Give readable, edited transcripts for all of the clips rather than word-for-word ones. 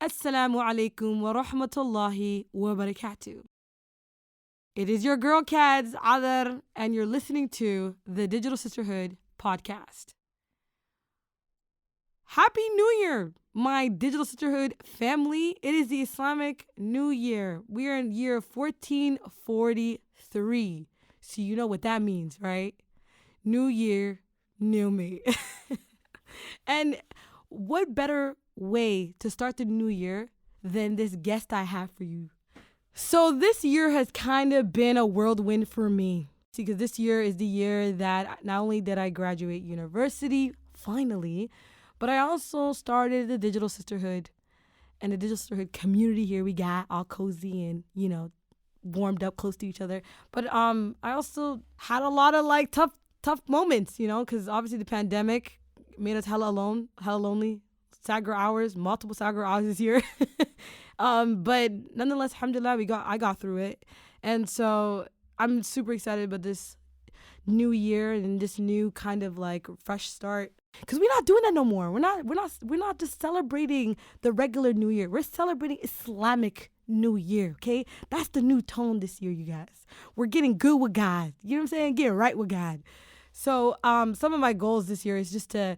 Assalamu alaikum wa rahmatullahi wa barakatuh. It is your girl Kads Adar, and you're listening to the Digital Sisterhood podcast. Happy New Year, my Digital Sisterhood family. It is the Islamic New Year. We are in year 1443. So you know what that means, right? New year, new me. And what better way to start the new year than this guest I have for you? So this year has kind of been a whirlwind for me, because this year is the year that not only did I graduate university, finally, but I also started the Digital Sisterhood and the Digital Sisterhood community here. We got all cozy and, warmed up close to each other. But I also had a lot of tough moments, because obviously the pandemic made us hella alone, hella lonely. Multiple Sagro hours this year. But nonetheless, alhamdulillah, I got through it. And so I'm super excited about this new year and this new kind of fresh start. Because we're not doing that no more. We're not just celebrating the regular New Year. We're celebrating Islamic New Year, okay? That's the new tone this year, you guys. We're getting good with God. You know what I'm saying? Getting right with God. So some of my goals this year is just to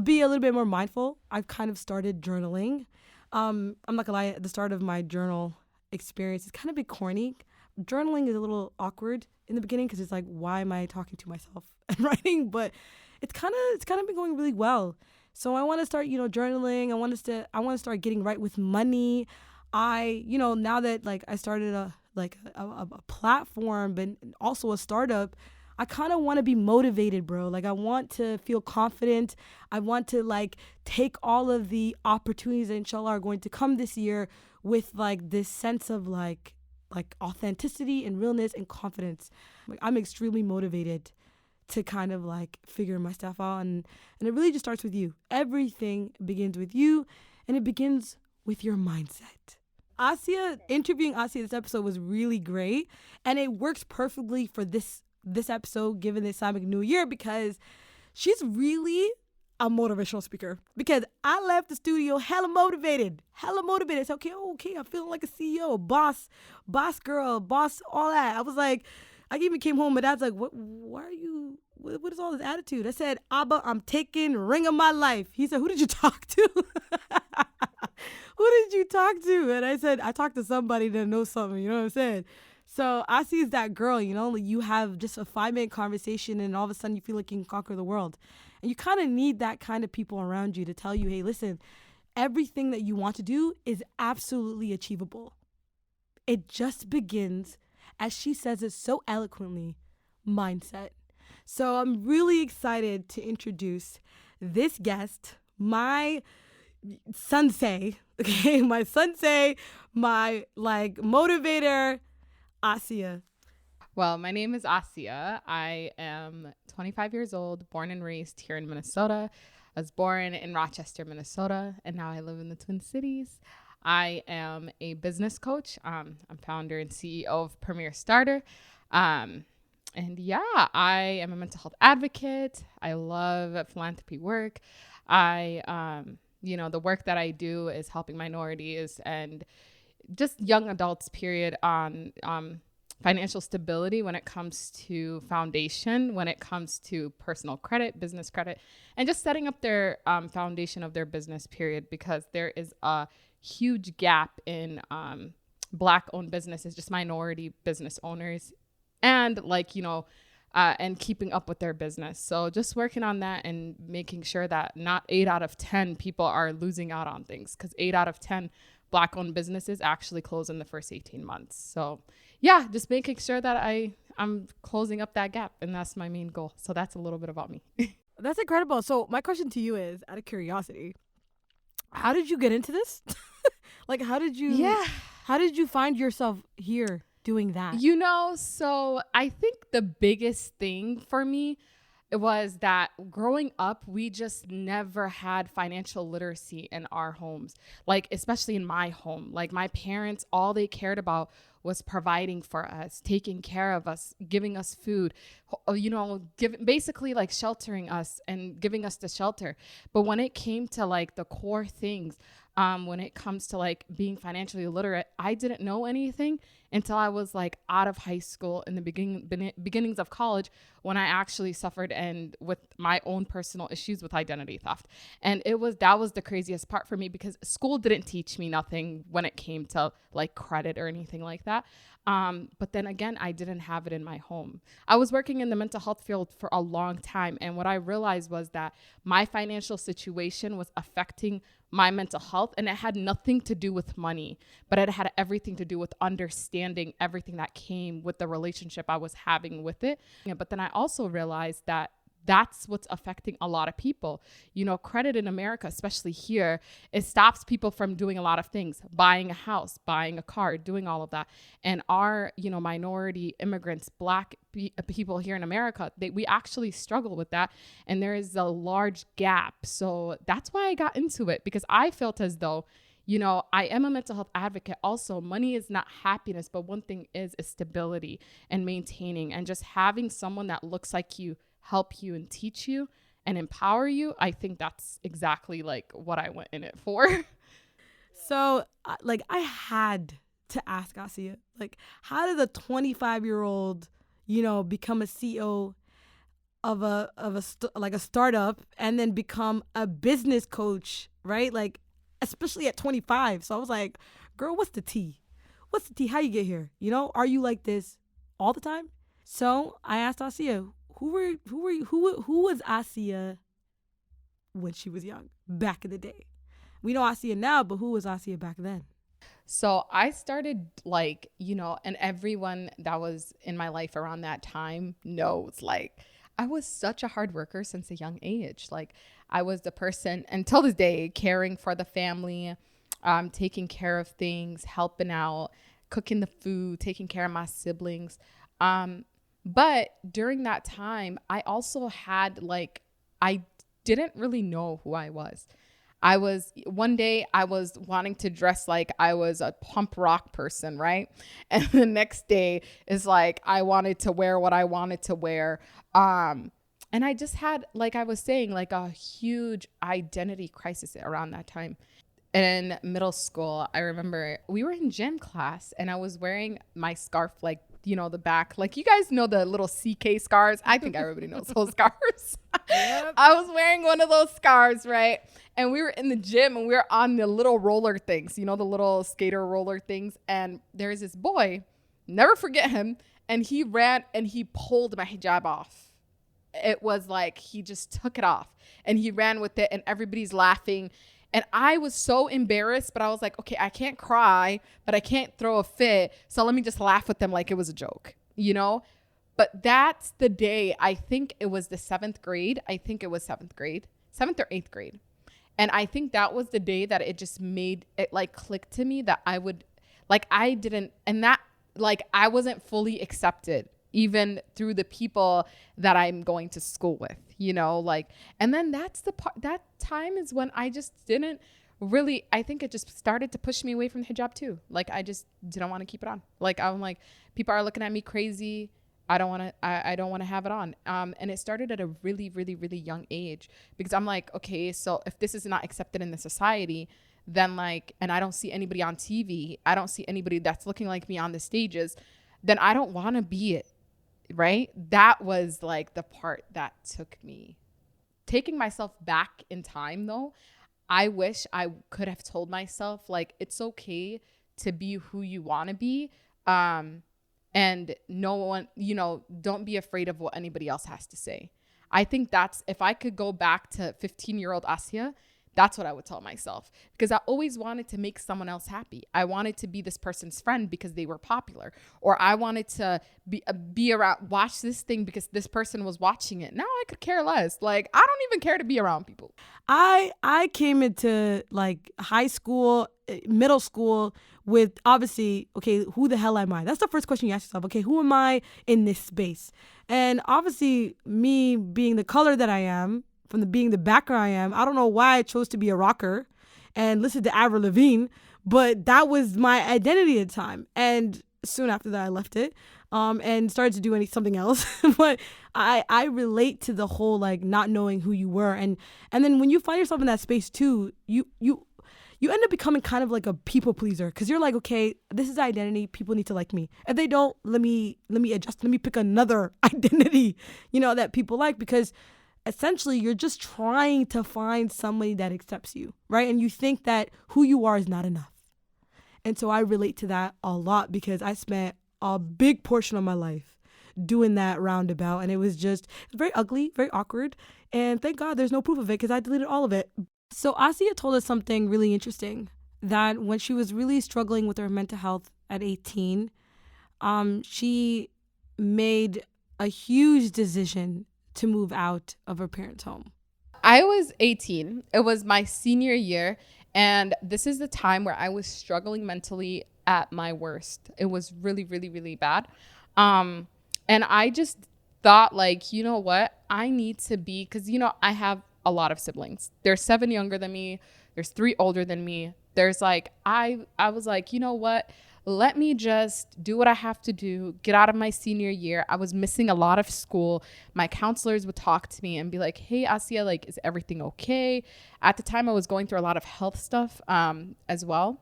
be a little bit more mindful. I've kind of started journaling. I'm not gonna lie, at the start of my journal experience, it's kind of a bit corny. Journaling is a little awkward in the beginning because it's like, why am I talking to myself and writing? But it's kind of been going really well. So I want to start, journaling. I want to start getting right with money. Now that I started a platform, but also a startup, I kind of want to be motivated, bro. I want to feel confident. I want to take all of the opportunities that inshallah are going to come this year with this sense of authenticity and realness and confidence. I'm extremely motivated to kind of figure my stuff out. And it really just starts with you. Everything begins with you, and it begins with your mindset. Interviewing Asia this episode was really great, and it works perfectly for this episode given the Islamic New Year, because she's really a motivational speaker. Because I left the studio hella motivated. I said, okay, I'm feeling like a CEO, boss girl, boss, all that. I was like, I even came home, but Dad's like, what is all this attitude? I said, Abba, I'm taking ring of my life. He said, who did you talk to? Who did you talk to? And I said, I talked to somebody that knows something, you know what I'm saying? So Asi is that girl, you have just a 5-minute conversation and all of a sudden you feel like you can conquer the world. And you kind of need that kind of people around you to tell you, hey, listen, everything that you want to do is absolutely achievable. It just begins, as she says it so eloquently, mindset. So I'm really excited to introduce this guest, my sensei, okay? My sensei, my motivator, Asia. Well, my name is Asia. I am 25 years old, born and raised here in Minnesota. I was born in Rochester, Minnesota, and now I live in the Twin Cities. I am a business coach. I'm founder and CEO of Premier Starter. I am a mental health advocate. I love philanthropy work. The work that I do is helping minorities and just young adults, period, on financial stability when it comes to foundation, when it comes to personal credit, business credit, and just setting up their foundation of their business, period, because there is a huge gap in Black-owned businesses, just minority business owners, and and keeping up with their business. So just working on that and making sure that not 8 out of 10 people are losing out on things, because 8 out of 10 Black-owned businesses actually close in the first 18 months. So yeah, just making sure that I'm closing up that gap, and that's my main goal. So that's a little bit about me. That's incredible. So my question to you is, out of curiosity, how did you get into this? How did you find yourself here doing that? So I think the biggest thing for me was that growing up, we just never had financial literacy in our homes, especially in my home. My parents, all they cared about was providing for us, taking care of us, giving us food, basically sheltering us and giving us the shelter. But when it came to the core things when it comes to like being financially literate. I didn't know anything until I was like out of high school in the beginnings of college, when I actually suffered and with my own personal issues with identity theft. And that was the craziest part for me, because school didn't teach me nothing when it came to like credit or anything like that. But then again, I didn't have it in my home. I was working in the mental health field for a long time. And what I realized was that my financial situation was affecting my mental health, and it had nothing to do with money, but it had everything to do with understanding everything that came with the relationship I was having with it. Yeah, but then I also realized that that's what's affecting a lot of people. You know, credit in America, especially here, it stops people from doing a lot of things, buying a house, buying a car, doing all of that. And our, you know, minority immigrants, Black people here in America, we actually struggle with that. And there is a large gap. So that's why I got into it, because I felt as though, you know, I am a mental health advocate. Also, money is not happiness, but one thing is stability and maintaining, and just having someone that looks like you help you and teach you and empower you. I think that's exactly like what I went in it for. So like I had to ask Asia, like, how did a 25-year-old, you know, become a CEO of a startup and then become a business coach, right? Like, especially at 25. So I was like, girl, what's the tea? What's the tea? How you get here? You know, are you like this all the time? So I asked Asia, who was Asia when she was young, back in the day? We know Asia now, but who was Asia back then? So I started like, you know, and everyone that was in my life around that time knows, like, I was such a hard worker since a young age. Like, I was the person until this day caring for the family, taking care of things, helping out, cooking the food, taking care of my siblings. But during that time, I also had like, I didn't really know who I was. One day I was wanting to dress like I was a punk rock person, right? And the next day is like, I wanted to wear what I wanted to wear. And I just had, like I was saying, like a huge identity crisis around that time. In middle school, I remember we were in gym class and I was wearing my scarf, like, you know, the back, like, you guys know the little CK scars. I think everybody knows those scars. Yep. I was wearing one of those scars, right? And we were in the gym and we were on the little roller things, you know, the little skater roller things. And there's this boy, never forget him. And he ran and he pulled my hijab off. It was like, he just took it off and he ran with it and everybody's laughing. And I was so embarrassed, but I was like, okay, I can't cry, but I can't throw a fit. So let me just laugh with them like it was a joke, you know? But that's the day, I think it was the 7th grade. I think it was 7th or 8th grade. And I think that was the day that it just made it like click to me that I would, like, I didn't, and that, like, I wasn't fully accepted even through the people that I'm going to school with, you know, like, and then that's the part, that time is when I just didn't really, I think it just started to push me away from the hijab too. Like, I just didn't want to keep it on. Like, I'm like, people are looking at me crazy. I don't want to have it on. And it started at a really, really, really young age, because I'm like, okay, so if this is not accepted in the society, then like, and I don't see anybody on TV, I don't see anybody that's looking like me on the stages, then I don't want to be it. Right? That was like the part that took me. Taking myself back in time though, I wish I could have told myself, like, it's okay to be who you want to be. And no one, you know, don't be afraid of what anybody else has to say. I think that's, if I could go back to 15-year-old Asia, that's what I would tell myself, because I always wanted to make someone else happy. I wanted to be this person's friend because they were popular, or I wanted to be around, watch this thing because this person was watching it. Now I could care less. Like, I don't even care to be around people. I came into like high school, middle school with obviously, okay, who the hell am I? That's the first question you ask yourself. Okay, who am I in this space? And obviously me being the color that I am, being the background I am, I don't know why I chose to be a rocker and listen to Avril Lavigne, but that was my identity at the time. And soon after that, I left it and started to do something else. But I relate to the whole like not knowing who you were, and then when you find yourself in that space too, you you end up becoming kind of like a people pleaser, because you're like, okay, this is identity. People need to like me. If they don't, let me adjust. Let me pick another identity, that people like, because essentially you're just trying to find somebody that accepts you, right? And you think that who you are is not enough. And so I relate to that a lot, because I spent a big portion of my life doing that roundabout, and it was very ugly, very awkward. And thank God there's no proof of it, because I deleted all of it. So Asia told us something really interesting, that when she was really struggling with her mental health at 18, she made a huge decision to move out of her parents' home. I was 18. It was my senior year. And this is the time where I was struggling mentally at my worst. It was really, really, really bad. And I just thought, like, you know what? I need to be, because, I have a lot of siblings. There's 7 younger than me. There's 3 older than me. There's like, I was like, you know what? Let me just do what I have to do, get out of my senior year. I was missing a lot of school. My counselors would talk to me and be like, hey, Asia, like, is everything okay? At the time, I was going through a lot of health stuff as well.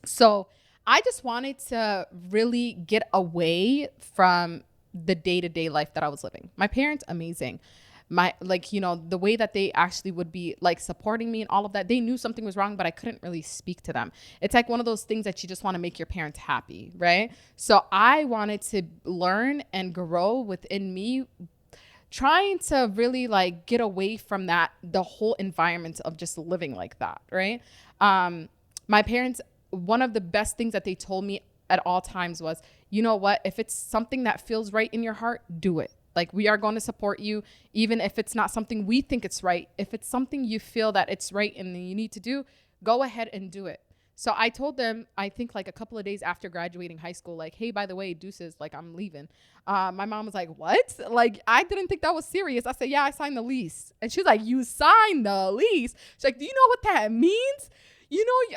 So I just wanted to really get away from the day-to-day life that I was living. My parents, amazing. The way that they actually would be like supporting me and all of that, they knew something was wrong, but I couldn't really speak to them. It's like one of those things that you just want to make your parents happy, right? So I wanted to learn and grow within me, trying to really like get away from that, the whole environment of just living like that, right? My parents, one of the best things that they told me at all times was, you know what, if it's something that feels right in your heart, do it. Like, we are going to support you, even if it's not something we think it's right. If it's something you feel that it's right and you need to do, go ahead and do it. So I told them, I think like a couple of days after graduating high school, like, hey, by the way, deuces, like, I'm leaving. My mom was like, what? Like, I didn't think that was serious. I said, yeah, I signed the lease. And she's like, you signed the lease? She's like, do you know what that means?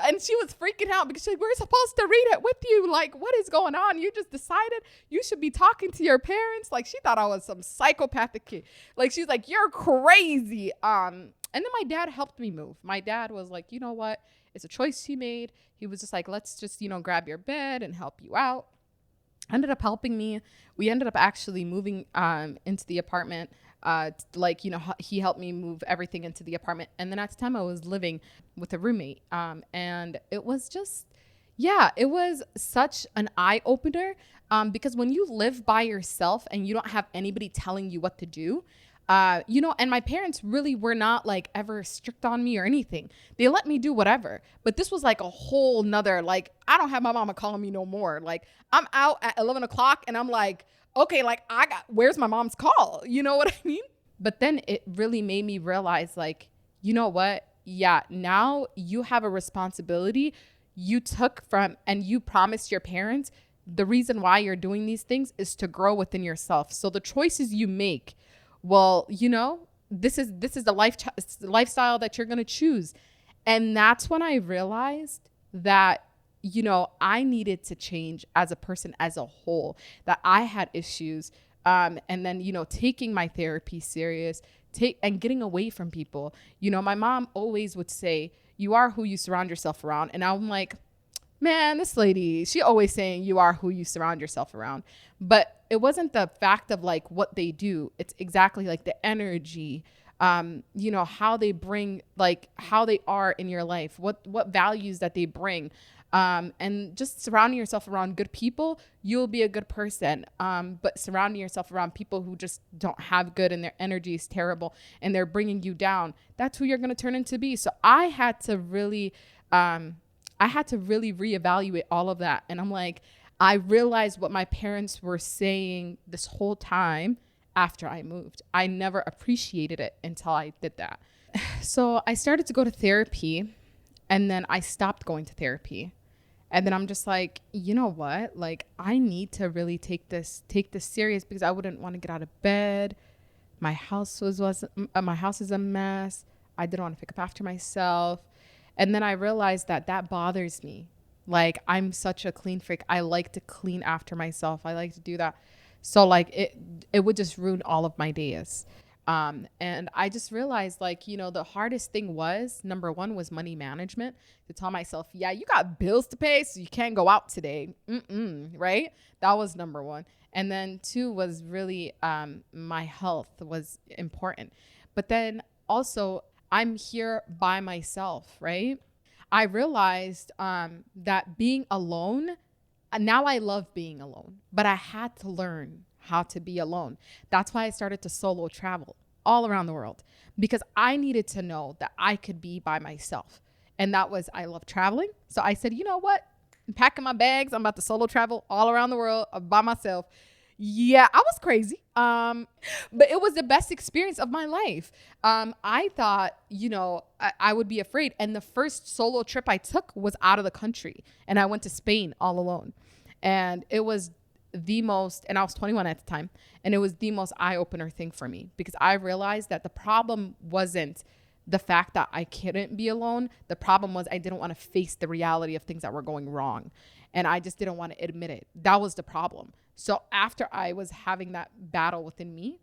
And she was freaking out, because she's like, we're supposed to read it with you. Like, what is going on? You just decided you should be talking to your parents. Like, she thought I was some psychopathic kid. Like, she's like, you're crazy. And then my dad helped me move. My dad was like, you know what? It's a choice he made. He was just like, let's just, grab your bed and help you out. Ended up helping me. We ended up actually moving into the apartment. He helped me move everything into the apartment. And then at the time I was living with a roommate. And it was just, it was such an eye opener. Because when you live by yourself and you don't have anybody telling you what to do, and my parents really were not like ever strict on me or anything. They let me do whatever. But this was like a whole nother, like, I don't have my mama calling me no more. Like, I'm out at 11 o'clock and I'm like, okay, like, where's my mom's call? You know what I mean? But then it really made me realize, like, you know what? Yeah, now you have a responsibility you took from, and you promised your parents the reason why you're doing these things is to grow within yourself. So the choices you make, well, this is the lifestyle that you're going to choose. And that's when I realized that, I needed to change as a person as a whole, that I had issues. And then, taking my therapy serious, and getting away from people. My mom always would say, you are who you surround yourself around. And I'm like, man, this lady, she always saying you are who you surround yourself around. But it wasn't the fact of like what they do. It's exactly like the energy, how they bring, like how they are in your life, what values that they bring. And just surrounding yourself around good people, you'll be a good person. But surrounding yourself around people who just don't have good and their energy is terrible and they're bringing you down, that's who you're going to turn into be. So I had to really reevaluate all of that. And I'm like, I realized what my parents were saying this whole time after I moved. I never appreciated it until I did that. So I started to go to therapy, and then I stopped going to therapy. And then I'm just like, you know what? Like, I need to really take this serious, because I wouldn't want to get out of bed. My house is a mess. I didn't want to pick up after myself. And then I realized that bothers me. Like, I'm such a clean freak. I like to clean after myself. I like to do that. So like it would just ruin all of my days. And I just realized, like, you know, the hardest thing was, number one was money management, to tell myself, yeah, you got bills to pay, so you can't go out today. Right? That was number one. And then two was really, my health was important. But then also, I'm here by myself, right? I realized, that being alone, now I love being alone, but I had to learn how to be alone. That's why I started to solo travel all around the world, because I needed to know that I could be by myself. And that was, I love traveling. So I said, you know what? I'm packing my bags. I'm about to solo travel all around the world by myself. Yeah, I was crazy. But it was the best experience of my life. I thought, you know, I would be afraid. And the first solo trip I took was out of the country. And I went to Spain all alone. And it was the most, and I was 21 at the time, and it was the most eye-opener thing for me, because I realized that the problem wasn't the fact that I couldn't be alone. The problem was I didn't want to face the reality of things that were going wrong. And I just didn't want to admit it. That was the problem. So after I was having that battle within me,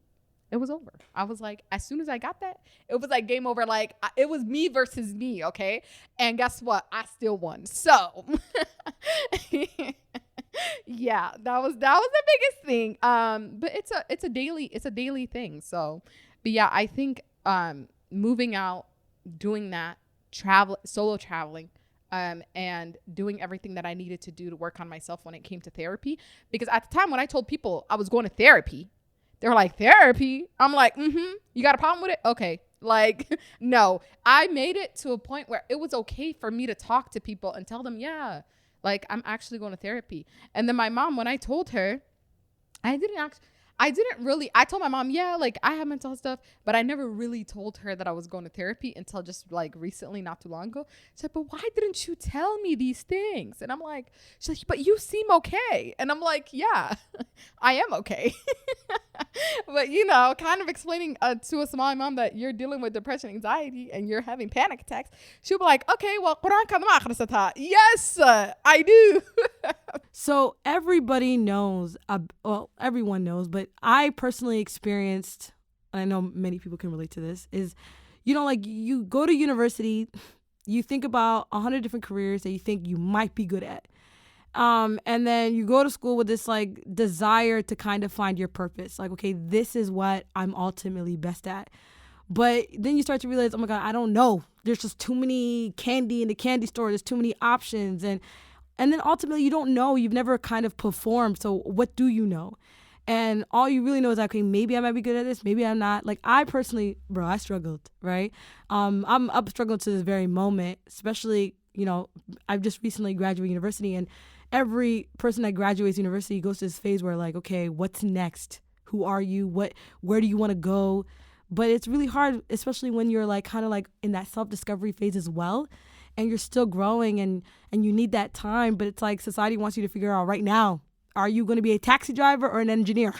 it was over. I was like, as soon as I got that, it was like game over. Like, it was me versus me. Okay. And guess what? I still won. So yeah, that was the biggest thing. But it's a daily thing. So, but yeah, I think, moving out, doing that, solo traveling, and doing everything that I needed to do to work on myself when it came to therapy. Because at the time when I told people I was going to therapy, they were like, therapy? I'm like, you got a problem with it? Okay. Like, no, I made it to a point where it was okay for me to talk to people and tell them, yeah, like, I'm actually going to therapy. And then my mom, when I told her, I told my mom, yeah, like, I have mental health stuff, but I never really told her that I was going to therapy until just like recently, not too long ago. She said, but why didn't you tell me these things? And I'm like, she's like, but you seem okay. And I'm like, yeah, I am okay. But, you know, kind of explaining to a Somali mom that you're dealing with depression, anxiety, and you're having panic attacks. She'll be like, okay, well, Quran ka ma akhrisata. Yes, I do. So everybody knows, well, everyone knows, but I personally experienced, and I know many people can relate to this, is, you know, like, you go to university, you think about 100 different careers that you think you might be good at. And then you go to school with this like desire to kind of find your purpose. Like, okay, this is what I'm ultimately best at. But then you start to realize, oh my God, I don't know. There's just too many candy in the candy store. There's too many options. And then ultimately you don't know. You've never kind of performed. So what do you know? And all you really know is, okay, maybe I might be good at this. Maybe I'm not. Like, I personally, bro, I struggled, right? I'm up struggling to this very moment, especially, you know, I've just recently graduated university, and every person that graduates university goes to this phase where, like, okay, what's next? Who are you? Where do you want to go? But it's really hard, especially when you're like kind of like in that self-discovery phase as well, and you're still growing, and you need that time. But it's like society wants you to figure out right now, are you going to be a taxi driver or an engineer?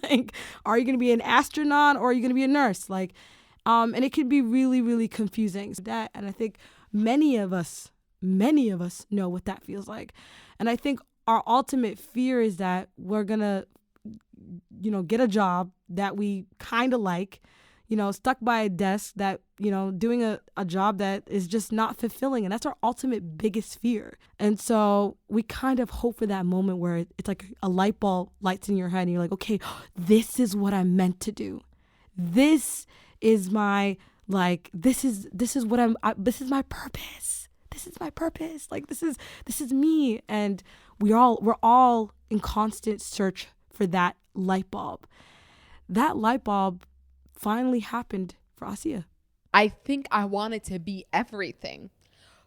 Like, are you going to be an astronaut or are you going to be a nurse? Like, and it can be really, really confusing. And I think many of us know what that feels like. And I think our ultimate fear is that we're going to, you know, get a job that we kind of like, you know, stuck by a desk that, you know, doing a job that is just not fulfilling. And that's our ultimate biggest fear. And so we kind of hope for that moment where it's like a light bulb lights in your head and you're like, okay, this is what I'm meant to do. This is my, like, this is what this is my purpose. This is my purpose. Like, this is me. And we're all in constant search for that light bulb. That light bulb finally happened for Asiya. I think I wanted to be everything,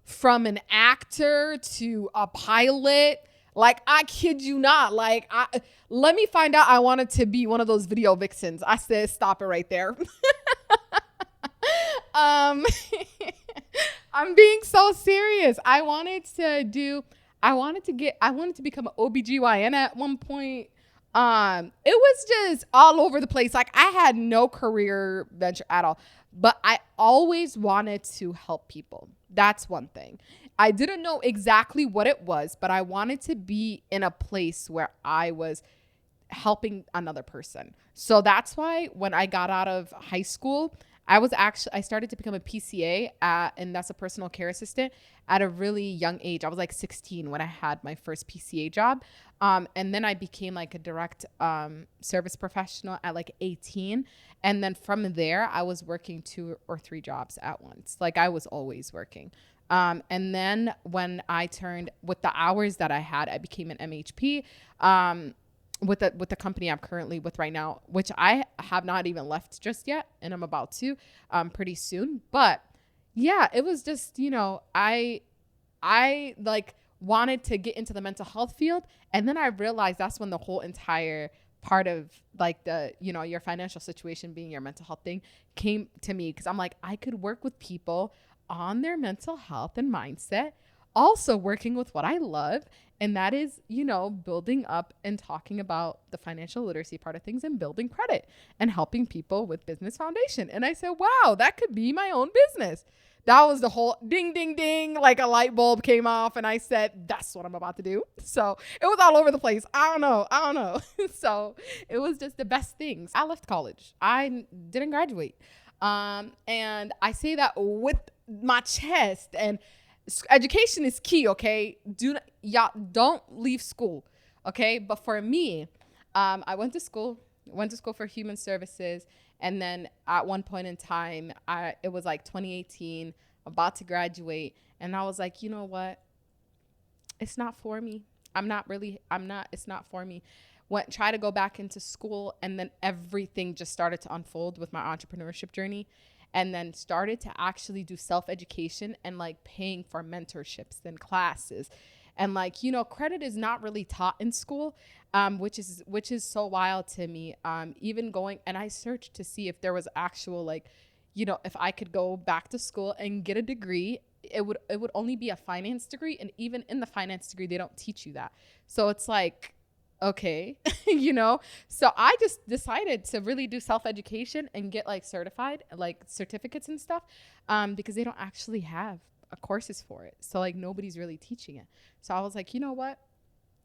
from an actor to a pilot. Like, I kid you not. Like, let me find out I wanted to be one of those video vixens. I said, stop it right there. I'm being so serious. I wanted to become an OBGYN at one point. It was just all over the place. Like, I had no career venture at all, but I always wanted to help people. That's one thing. I didn't know exactly what it was, but I wanted to be in a place where I was helping another person. So that's why when I got out of high school, I started to become a PCA and that's a personal care assistant at a really young age. I was like 16 when I had my first PCA job. And then I became like a direct service professional at like 18. And then from there, I was working 2 or 3 jobs at once. Like I was always working. And then when I turned with the hours that I had, I became an MHP. With the company I'm currently with right now, which I have not even left just yet, and I'm about to pretty soon. But yeah, it was just, I like wanted to get into the mental health field, and then I realized that's when the whole entire part of like the, your financial situation being your mental health thing came to me, because I'm like, I could work with people on their mental health and mindset, also working with what I love. And that is, building up and talking about the financial literacy part of things and building credit and helping people with business foundation. And I said, wow, that could be my own business. That was the whole ding, ding, ding, like a light bulb came off. And I said, that's what I'm about to do. So it was all over the place. I don't know. So it was just the best things. I left college. I didn't graduate. And I say that with my chest, and education is key, okay? Don't leave school, okay? But for me, I went to school for human services, and then at one point in time, it was like 2018, about to graduate, and I was like, you know what? It's not for me. It's not for me. Try to go back into school, and then everything just started to unfold with my entrepreneurship journey. And then started to actually do self-education and like paying for mentorships and classes. And like, credit is not really taught in school, which is so wild to me. Even going, and I searched to see if there was actual like, if I could go back to school and get a degree, it would only be a finance degree. And even in the finance degree, they don't teach you that. So it's like, okay, so I just decided to really do self-education and get like certified, like certificates and stuff, because they don't actually have courses for it. So like nobody's really teaching it. So I was like, you know what?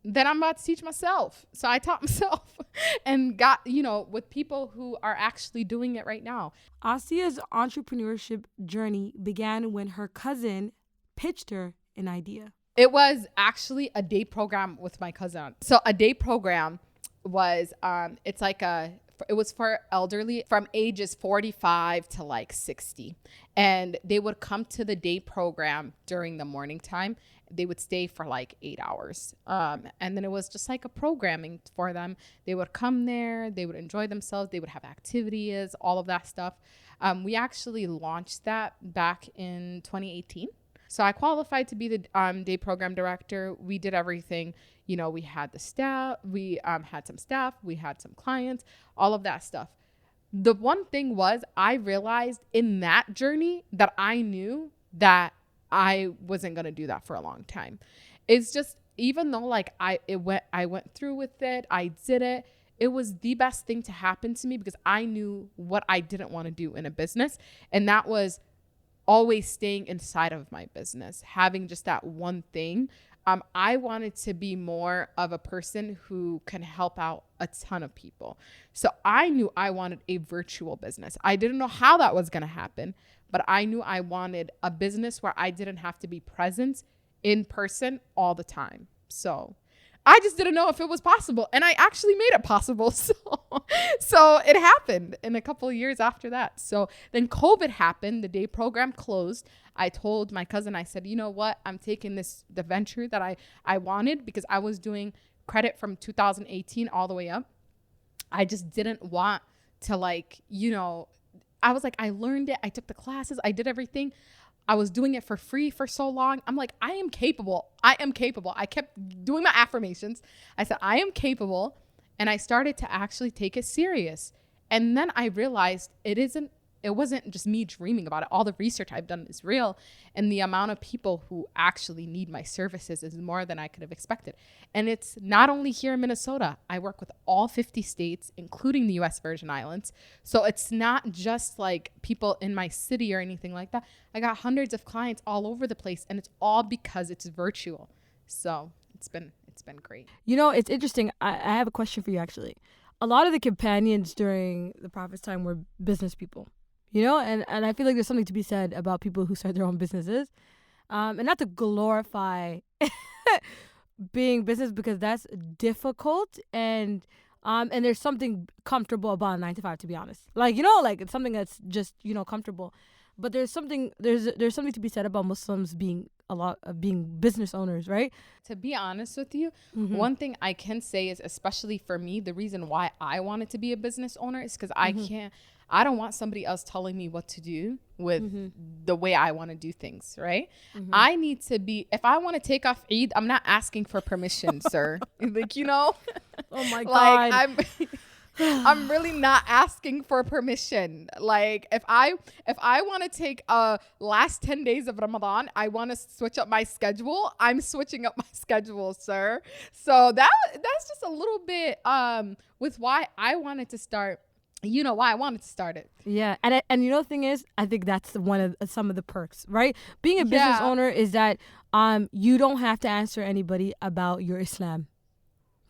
Then I'm about to teach myself. So I taught myself and got, with people who are actually doing it right now. Asia's entrepreneurship journey began when her cousin pitched her an idea. It was actually a day program with my cousin. So a day program was, it was for elderly from ages 45 to like 60. And they would come to the day program during the morning time. They would stay for like 8 hours. And then it was just like a programming for them. They would come there, they would enjoy themselves. They would have activities, all of that stuff. We actually launched that back in 2018. So I qualified to be the day program director. We did everything. We had the staff, we had some staff, we had some clients, all of that stuff. The one thing was I realized in that journey that I knew that I wasn't going to do that for a long time. It's just, even though like I went through with it, I did it. It was the best thing to happen to me because I knew what I didn't want to do in a business. And that was always staying inside of my business, having just that one thing. I wanted to be more of a person who can help out a ton of people. So I knew I wanted a virtual business. I didn't know how that was going to happen, but I knew I wanted a business where I didn't have to be present in person all the time. So I just didn't know if it was possible, and I actually made it possible. So it happened in a couple of years after that. So then COVID happened. The day program closed. I told my cousin, I said, you know what? I'm taking the venture that I wanted, because I was doing credit from 2018 all the way up. I just didn't want to I was like, I learned it. I took the classes. I did everything. I was doing it for free for so long. I'm like, I am capable. I kept doing my affirmations. I said, I am capable. And I started to actually take it serious. And then I realized it wasn't just me dreaming about it. All the research I've done is real. And the amount of people who actually need my services is more than I could have expected. And it's not only here in Minnesota. I work with all 50 states, including the U.S. Virgin Islands. So it's not just like people in my city or anything like that. I got hundreds of clients all over the place, and it's all because it's virtual. So it's been it's been great. You know, it's interesting. I have a question for you, actually. A lot of the companions during the Prophet's time were business people, you know, and I feel like there's something to be said about people who start their own businesses. And not to glorify being business, because that's difficult, and there's something comfortable about a 9 to 5, to be honest. Like, you know, like it's something that's just, you know, comfortable. But there's something to be said about Muslims being business owners, right? To be honest with you, Mm-hmm. one thing I can say is, especially for me, the reason why I wanted to be a business owner is because I don't want somebody else telling me what to do with the way I want to do things, right? I need to be, if I want to take off Eid, I'm not asking for permission, sir. Like, you know? Oh my Like, God. I'm really not asking for permission. Like, if I want to take last 10 days of Ramadan, I want to switch up my schedule, I'm switching up my schedule, sir. So that's just a little bit with why I wanted to start. You know why I wanted to start it. Yeah, and you know the thing is, I think that's one of some of the perks, right? Being a business owner is that you don't have to answer anybody about your Islam.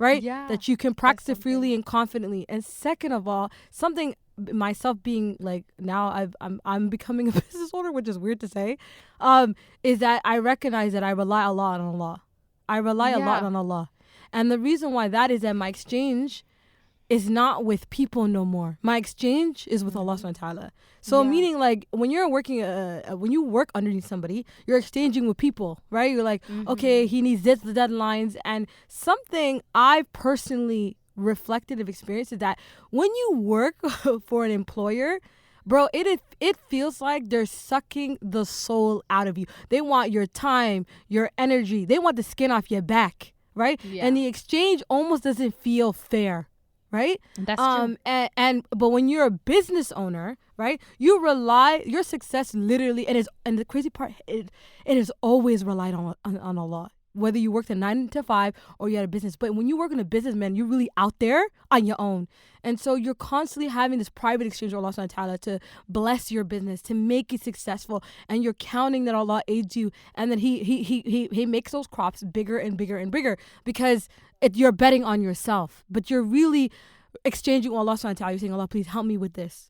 Right? Yeah, that you can practice it freely and confidently. And second of all, something myself being like, now I'm becoming a business owner, which is weird to say, is that I recognize that I rely a lot on Allah. I rely a lot on Allah. And the reason why that is that my exchange is not with people no more. My exchange is with Allah subhanahu wa ta'ala. So meaning, like, when you're working, when you work underneath somebody, you're exchanging with people, right? You're like, okay, he needs this, the deadlines. And something I personally reflected of experience is that when you work for an employer, bro, it feels like they're sucking the soul out of you. They want your time, your energy. They want the skin off your back, right? Yeah. And the exchange almost doesn't feel fair. Right? That's true. But when you're a business owner, right, you rely your success literally, and the crazy part, it is always relied on Allah. Whether you worked a 9 to 5 or you had a business, but when you work in a business, man, you're really out there on your own, and so you're constantly having this private exchange with Allah subhanahu wa ta'ala to bless your business, to make it successful, and you're counting that Allah aids you, and then he makes those crops bigger and bigger and bigger, because you're betting on yourself, but you're really exchanging with Allah subhanahu wa ta'ala. You're saying, Allah, please help me with this.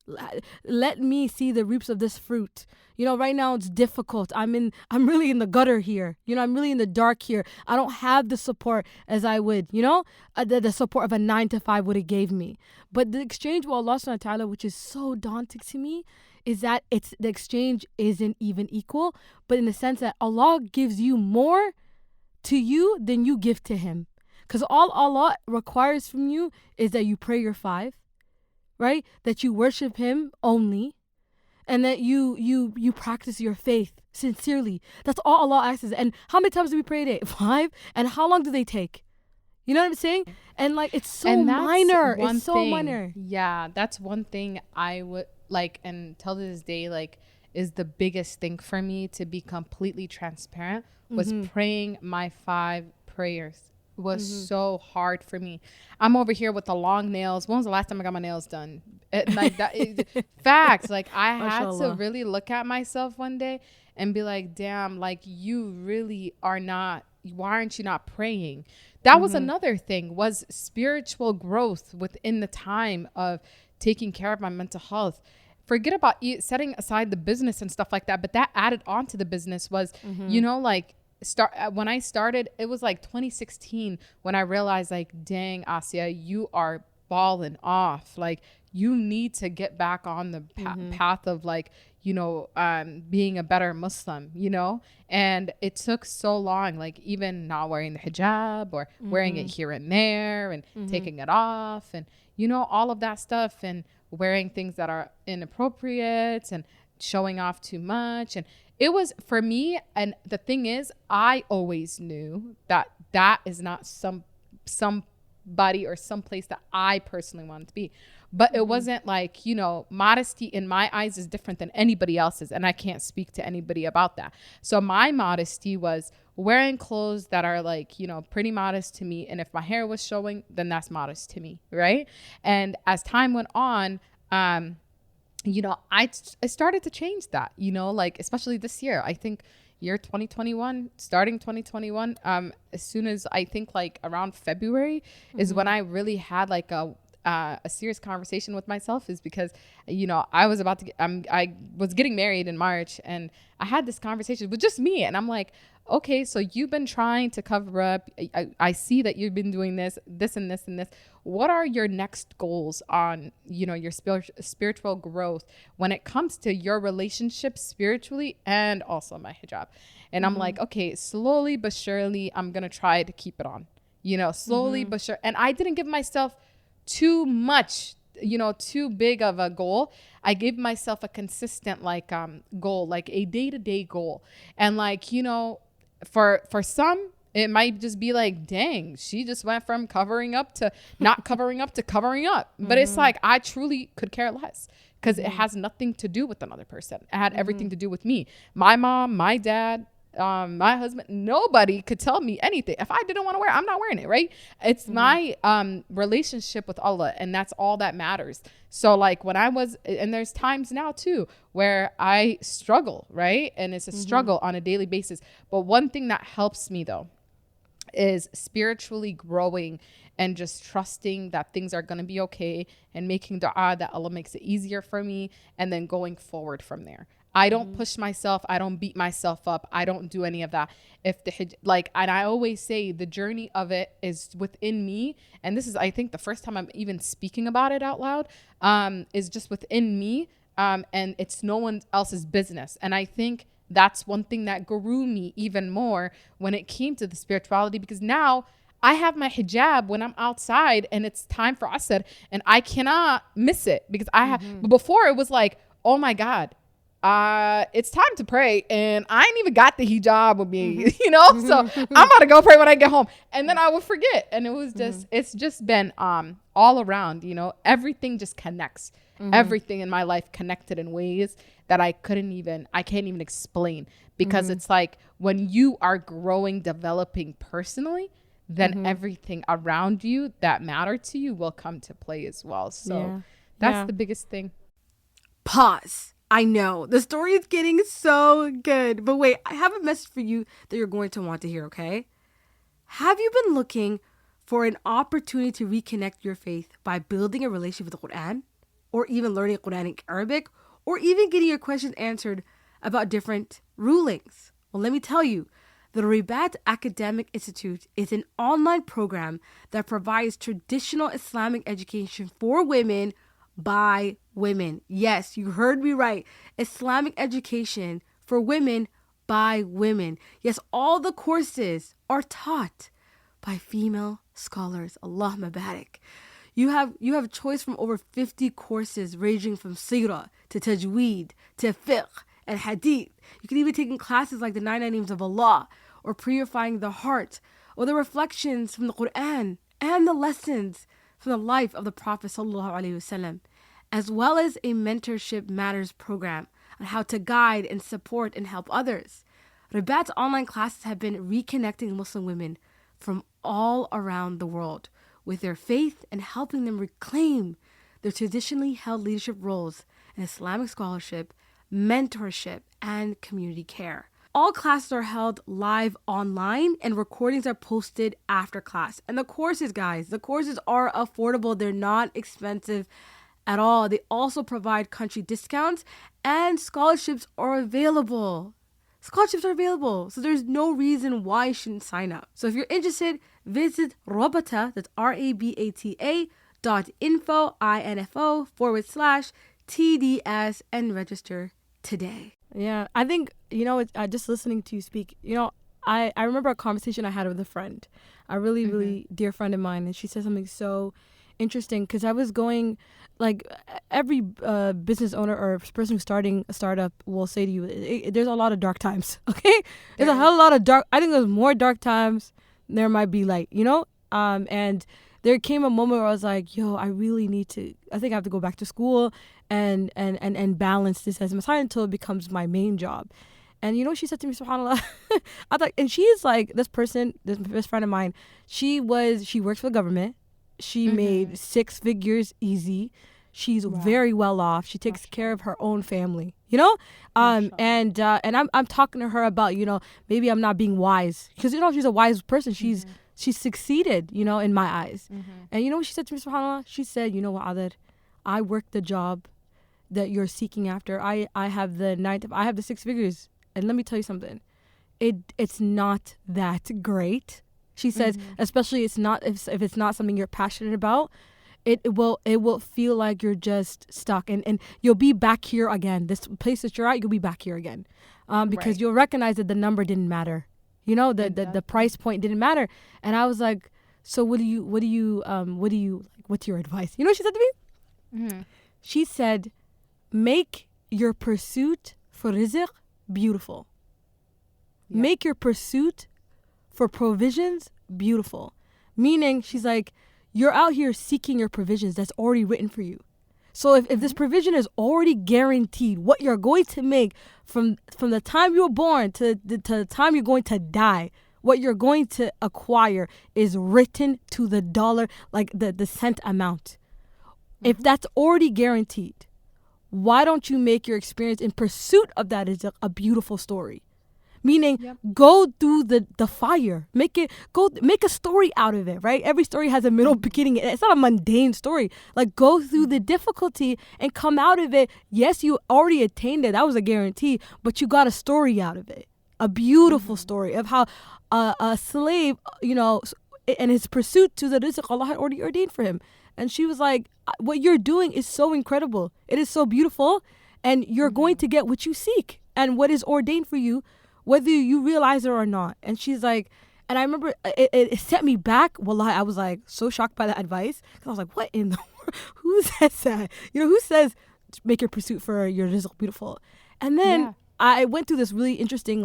Let me see the reaps of this fruit. You know, right now it's difficult. I'm really in the gutter here. You know, I'm really in the dark here. I don't have the support as I would, you know, the support of a 9 to 5 would have gave me. But the exchange with Allah subhanahu wa ta'ala, which is so daunting to me, is that the exchange isn't even equal, but in the sense that Allah gives you more to you than you give to him. Because all Allah requires from you is that you pray your 5, right? That you worship him only, and that you practice your faith sincerely. That's all Allah asks. And how many times do we pray a day? 5? And how long do they take? You know what I'm saying? And like, it's so minor. It's so minor. Yeah, that's one thing I would like, and till this day, like, is the biggest thing for me, to be completely transparent, was praying my 5 prayers. Was so hard for me. I'm over here with the long nails. When was the last time I got my nails done? Like that facts. Like, I had to really look at myself one day and be like, damn, like, you really are not, why aren't you not praying? That was another thing, was spiritual growth within the time of taking care of my mental health. Forget about setting aside the business and stuff like that, but that added on to the business was, you know, like, when I started, it was like 2016 when I realized, like, dang, Asia, you are balling off. Like, you need to get back on the path of, like, you know, being a better Muslim, you know. And it took so long, like, even not wearing the hijab or wearing it here and there and taking it off, and, you know, all of that stuff, and wearing things that are inappropriate and showing off too much. And it was for me. And the thing is, I always knew that that is not somebody or some place that I personally wanted to be. But it wasn't like, you know, modesty in my eyes is different than anybody else's. And I can't speak to anybody about that. So my modesty was wearing clothes that are, like, you know, pretty modest to me. And if my hair was showing, then that's modest to me. Right. And as time went on, you know, I started to change that, you know, like, especially this year. I think, year 2021, starting 2021, as soon as I think like around February is when I really had like a serious conversation with myself, is because, you know, I was about to get, I was getting married in March, and I had this conversation with just me, and I'm like, okay, so you've been trying to cover up. I see that you've been doing this and this and this. What are your next goals on, you know, your spiritual growth when it comes to your relationship spiritually and also my hijab? And I'm like, okay, slowly but surely, I'm going to try to keep it on, you know, slowly but sure. And I didn't give myself too much, you know, too big of a goal. I gave myself a consistent like goal, like a day-to-day goal. And like, you know, for some, it might just be like, dang, she just went from covering up to not covering up to covering up. But it's like, I truly could care less, because it has nothing to do with another person. It had everything to do with me. My mom, my dad, my husband, nobody could tell me anything. If I didn't want to wear it, I'm not wearing it, right? It's my relationship with Allah, and that's all that matters. So like when I was, and there's times now too where I struggle, right? And it's a struggle on a daily basis. But one thing that helps me though is spiritually growing and just trusting that things are going to be okay, and making dua that Allah makes it easier for me, and then going forward from there. I don't push myself. I don't beat myself up. I don't do any of that. If the like, and I always say the journey of it is within me. And this is, I think, the first time I'm even speaking about it out loud, is just within me. And it's no one else's business. And I think that's one thing that grew me even more when it came to the spirituality, because now I have my hijab when I'm outside and it's time for asr, and I cannot miss it, because I have, but before it was like, oh my God, it's time to pray, and I ain't even got the hijab with me, you know, so I'm about to go pray when I get home, and then I will forget. And it was just, it's just been, all around, you know, everything just connects. Everything in my life connected in ways that I can't even explain, because it's like when you are growing, developing personally, then everything around you that matter to you will come to play as well. So that's the biggest thing. Pause. I know the story is getting so good, but wait, I have a message for you that you're going to want to hear, okay? Have you been looking for an opportunity to reconnect your faith by building a relationship with the Quran, or even learning Quranic Arabic, or even getting your questions answered about different rulings? Well, let me tell you, the Ribat Academic Institute is an online program that provides traditional Islamic education for women by women. Yes, you heard me right. Islamic education for women by women. Yes, all the courses are taught by female scholars. Allah Mubarak. You have a choice from over 50 courses ranging from Sirah to Tajweed to Fiqh and Hadith. You can even take classes like the 99 Names of Allah, or Purifying the Heart, or the reflections from the Quran, and the lessons from the life of the Prophet ﷺ, as well as a Mentorship Matters program on how to guide and support and help others. Ribat's online classes have been reconnecting Muslim women from all around the world with their faith, and helping them reclaim their traditionally held leadership roles in Islamic scholarship, mentorship, and community care. All classes are held live online, and recordings are posted after class. And the courses, guys, the courses are affordable. They're not expensive at all. They also provide country discounts, and scholarships are available. So there's no reason why you shouldn't sign up. So if you're interested, visit Rabata, that's RABATA.info/TDS, and register today. Yeah, I think, you know, just listening to you speak, you know, I remember a conversation I had with a friend, a really, really dear friend of mine, and she said something so interesting, because I was going, like, every business owner or person who's starting a startup will say to you, there's a lot of dark times, okay? There's a hell of a lot of dark, I think there's more dark times than there might be light, you know? And there came a moment where I was like, yo, I think I have to go back to school and balance this as my side until it becomes my main job. And you know what she said to me, subhanAllah? I thought, and she is like, this best friend of mine, she works for the government. She made 6 figures easy. She's Wow. very well off. She takes Mashallah. care of her own family, you know? Mashallah. And I'm talking to her about, you know, maybe I'm not being wise. Because, you know, she's a wise person. She's succeeded, you know, in my eyes. And you know what she said to me, subhanAllah? She said, you know what, Adar, I work the job that you're seeking after. I have the 6 figures. And let me tell you something. It's not that great. She says, especially if it's not something you're passionate about, it will feel like you're just stuck, and you'll be back here again. This place that you're at, you'll be back here again, because Right. you'll recognize that the number didn't matter. You know, the price point didn't matter. And I was like, so what's your advice? You know what she said to me? She said, make your pursuit for rizq beautiful. Yeah. Make your pursuit for provisions beautiful. Meaning, she's like, you're out here seeking your provisions that's already written for you. So if this provision is already guaranteed, what you're going to make from the time you were born to the time you're going to die, what you're going to acquire is written to the dollar, like the cent amount. If that's already guaranteed, why don't you make your experience in pursuit of that is a beautiful story? Meaning, go through the fire. Make a story out of it, right? Every story has a middle, beginning. It's not a mundane story. Like, go through the difficulty and come out of it. Yes, you already attained it. That was a guarantee. But you got a story out of it. A beautiful story of how a slave, you know, and his pursuit to the rizq Allah had already ordained for him. And she was like, what you're doing is so incredible. It is so beautiful. And you're going to get what you seek and what is ordained for you, whether you realize it or not. And she's like, and I remember it set me back. Wallahi, I was like so shocked by that advice. Because I was like, what in the world? Who says that? You know, who says make your pursuit for your rizq beautiful? And then I went through this really interesting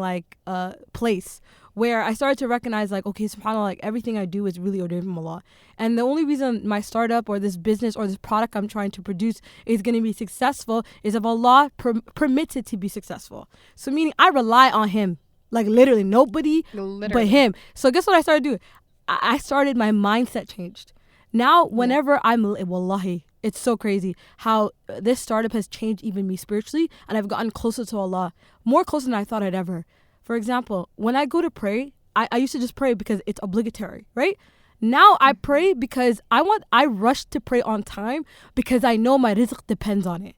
place where I started to recognize, like, okay, subhanAllah, like everything I do is really ordained from Allah. And the only reason my startup or this business or this product I'm trying to produce is going to be successful is if Allah permits it to be successful. So meaning I rely on Him, like literally nobody but Him. So guess what I started doing? I started, my mindset changed. Now, whenever wallahi, it's so crazy how this startup has changed even me spiritually, and I've gotten closer to Allah, more closer than I thought I'd ever. For example, when I go to pray, I used to just pray because it's obligatory, right? Now I pray because I rush to pray on time because I know my rizq depends on it.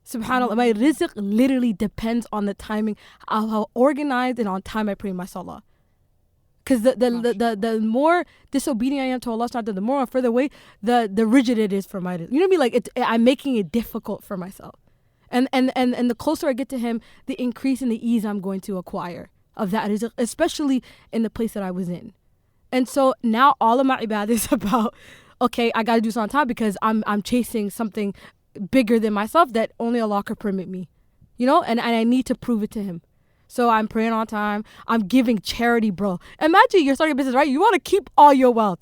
SubhanAllah, my rizq literally depends on the timing, how organized and on time I pray my salah. Because the more disobedient I am to Allah, the more I'm further away, the rigid it is for my rizq. You know what I mean? Like I'm making it difficult for myself. And the closer I get to Him, the increase in the ease I'm going to acquire of that, especially in the place that I was in. And so now all of my ibadah is about, okay, I got to do this on time because I'm chasing something bigger than myself that only Allah could permit me, you know, and I need to prove it to Him. So I'm praying on time. I'm giving charity, bro. Imagine you're starting a business, right? You want to keep all your wealth.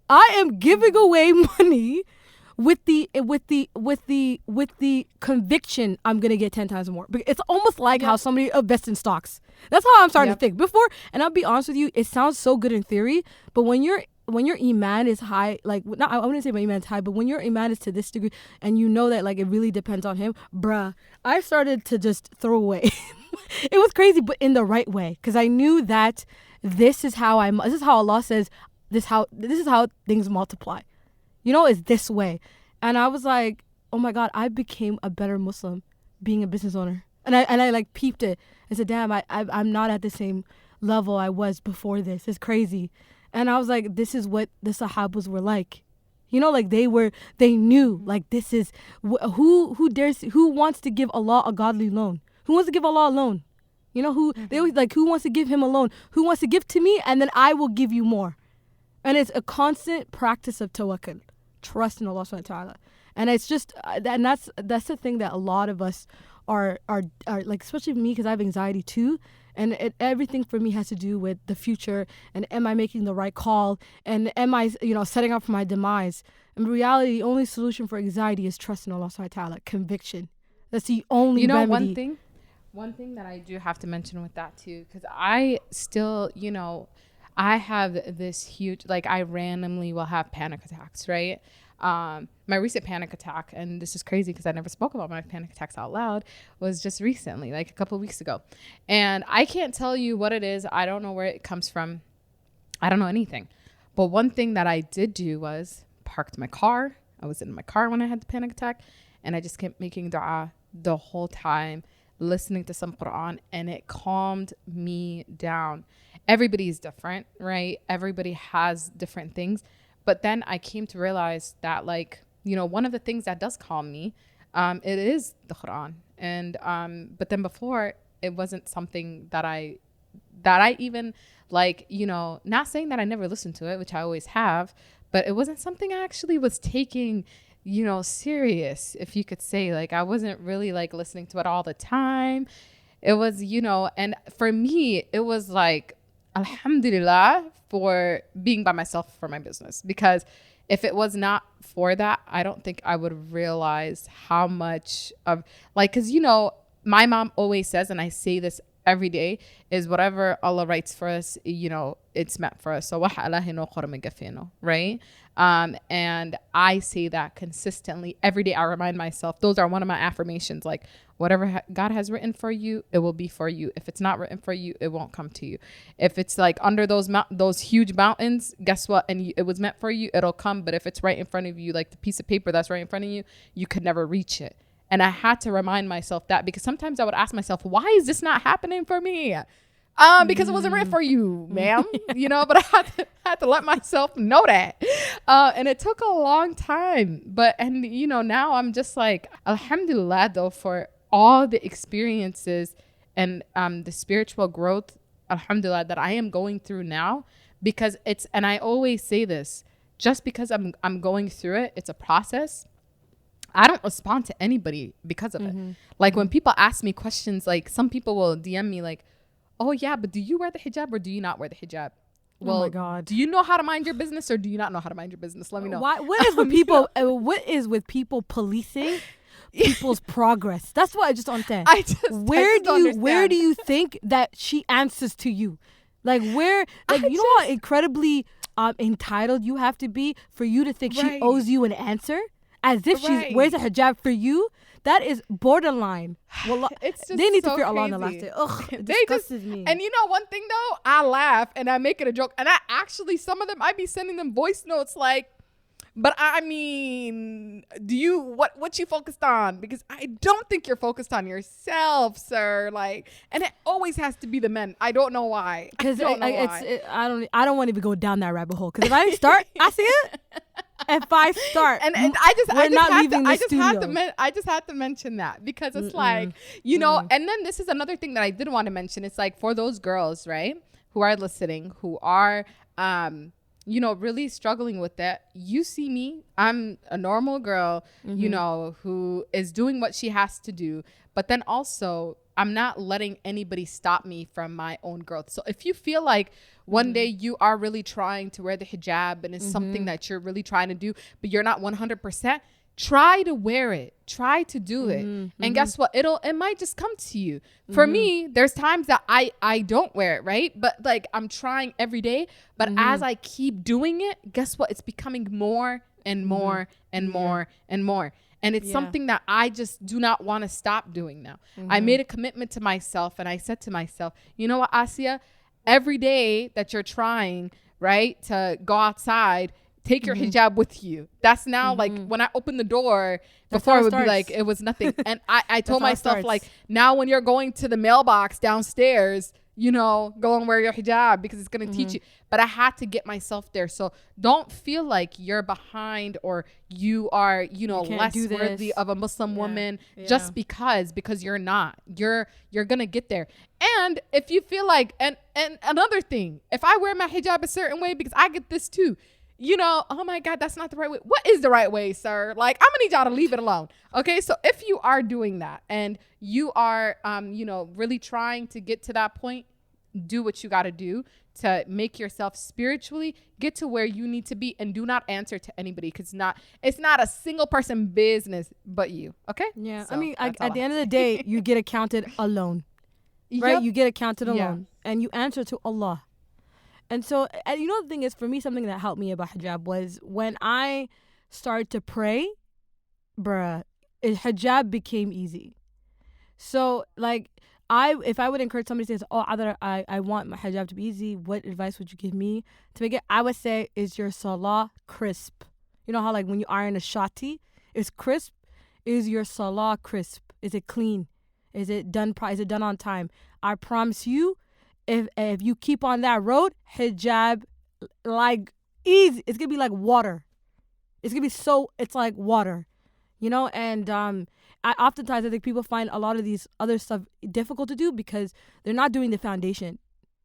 I am giving away money with the conviction I'm gonna get 10 times more. It's almost like how somebody invests in stocks. That's how I'm starting to think. Before, and I'll be honest with you, it sounds so good in theory, but when your iman is high, like, not, I wouldn't say my iman is high, but when your iman is to this degree and you know that like it really depends on Him, bruh, I started to just throw away. It was crazy, but in the right way, because I knew that this is how Allah says this is how things multiply. You know, it's this way. And I was like, oh my God, I became a better Muslim being a business owner. And I like peeped it. I said, damn, I'm not at the same level I was before this. It's crazy. And I was like, this is what the Sahabas were like. You know, like they knew, like this is, who wants to give Allah a godly loan? Who wants to give Allah a loan? You know, they always like, who wants to give Him a loan? Who wants to give to me and then I will give you more? And it's a constant practice of tawakkul. Trust in Allah subhanahu wa ta'ala. And it's just, and that's the thing that a lot of us are like, especially me, because I have anxiety too. And everything for me has to do with the future. And am I making the right call? And am I, setting up for my demise? In reality, the only solution for anxiety is trust in Allah subhanahu wa ta'ala. Conviction. That's the only remedy. One thing that I do have to mention with that too, because I still, I have this huge, like I randomly will have panic attacks, right? My recent panic attack, and this is crazy because I never spoke about my panic attacks out loud, was just recently, like a couple of weeks ago. And I can't tell you what it is. I don't know where it comes from. I don't know anything. But one thing that I did do was parked my car. I was in my car when I had the panic attack, and I just kept making dua the whole time, listening to some Quran, and it calmed me down. Everybody's different, right? Everybody has different things. But then I came to realize that, like, you know, one of the things that does calm me, it is the Quran. And but then before, it wasn't something that I even, like, you know, not saying that I never listened to it, which I always have, but it wasn't something I actually was taking, you know, serious, if you could say. Like, I wasn't really like listening to it all the time. It was, you know, and for me, it was like, alhamdulillah for being by myself for my business, because if it was not for that, I don't think I would realize how much of, like, because, you know, my mom always says, and I say this every day, is whatever Allah writes for us, you know, it's meant for us. So right? And I say that consistently every day. I remind myself, those are one of my affirmations, like, whatever God has written for you, it will be for you. If it's not written for you, it won't come to you. If it's like under those huge mountains, guess what? And it was meant for you, it'll come. But if it's right in front of you, like the piece of paper that's right in front of you, you could never reach it. And I had to remind myself that, because sometimes I would ask myself, why is this not happening for me? Because it wasn't written for you, ma'am. You know, but I had to let myself know that. And it took a long time. And you know, now I'm just like, alhamdulillah, though, for all the experiences and the spiritual growth, alhamdulillah, that I am going through now. Because and I always say this, just because I'm going through it, it's a process. I don't respond to anybody because of it. Like, when people ask me questions, like, some people will DM me like, oh yeah, but do you wear the hijab or do you not wear the hijab? Well, oh my God. Do you know how to mind your business or do you not know how to mind your business? Let me know. What is with people? What is with people policing people's progress? That's what I just don't understand. Where do you think that she answers to you? Like, where? Like, you know how incredibly entitled you have to be for you to think she owes you an answer, as if she wears a hijab for you. That is borderline. Well, it's just they need so to fear Allah crazy. on the last day. Ugh, it disgusts me. And you know one thing though, I laugh and I make it a joke, and I actually, some of them, I be sending them voice notes like, but I mean, what you focused on? Because I don't think you're focused on yourself, sir. Like, and it always has to be the men. I don't know why. Because I don't want to even go down that rabbit hole. Because if I start, I see it. If I start, and I just had to mention that, because it's like, you know, and then this is another thing that I did want to mention. It's like, for those girls, right, who are listening, who are, you know, really struggling with that. You see me, I'm a normal girl, you know, who is doing what she has to do. But then also, I'm not letting anybody stop me from my own growth. So if you feel like one day you are really trying to wear the hijab and it's something that you're really trying to do, but you're not 100%, try to wear it. Try to do it. And guess what? It might just come to you. For me, there's times that I don't wear it, right? But like, I'm trying every day. But as I keep doing it, guess what? It's becoming more and more and more and more. And it's something that I just do not want to stop doing now. I made a commitment to myself, and I said to myself, you know what, Asia, every day that you're trying, right, to go outside, take your hijab with you. That's now like, when I open the door, before it would be like, it was nothing. And I told myself, like, now when you're going to the mailbox downstairs, you know, go and wear your hijab, because it's going to teach you. But I had to get myself there. So don't feel like you're behind or you are, you know, less worthy of a Muslim woman just because you're not. You're going to get there. And if you feel like, and another thing, if I wear my hijab a certain way, because I get this too, you know, oh my God, that's not the right way. What is the right way, sir? Like, I'm gonna need y'all to leave it alone. Okay. So if you are doing that and you are, you know, really trying to get to that point, do what you got to do to make yourself spiritually get to where you need to be, and do not answer to anybody, because it's not a single person business but you. Okay. Yeah. So I mean, at the end of the day, you get accounted alone, right? You get accounted alone, and you answer to Allah. And so, and you know, the thing is, for me, something that helped me about hijab was when I started to pray, bruh, hijab became easy. So like if I would encourage somebody to say, oh, I want my hijab to be easy, what advice would you give me to make it? I would say, is your salah crisp? You know how like when you iron a shati, it's crisp? Is your salah crisp? Is it clean? Is it done on time? I promise you, if you keep on that road, hijab, like easy, it's gonna be like water. It's like water, you know. And I think people find a lot of these other stuff difficult to do because they're not doing the foundation,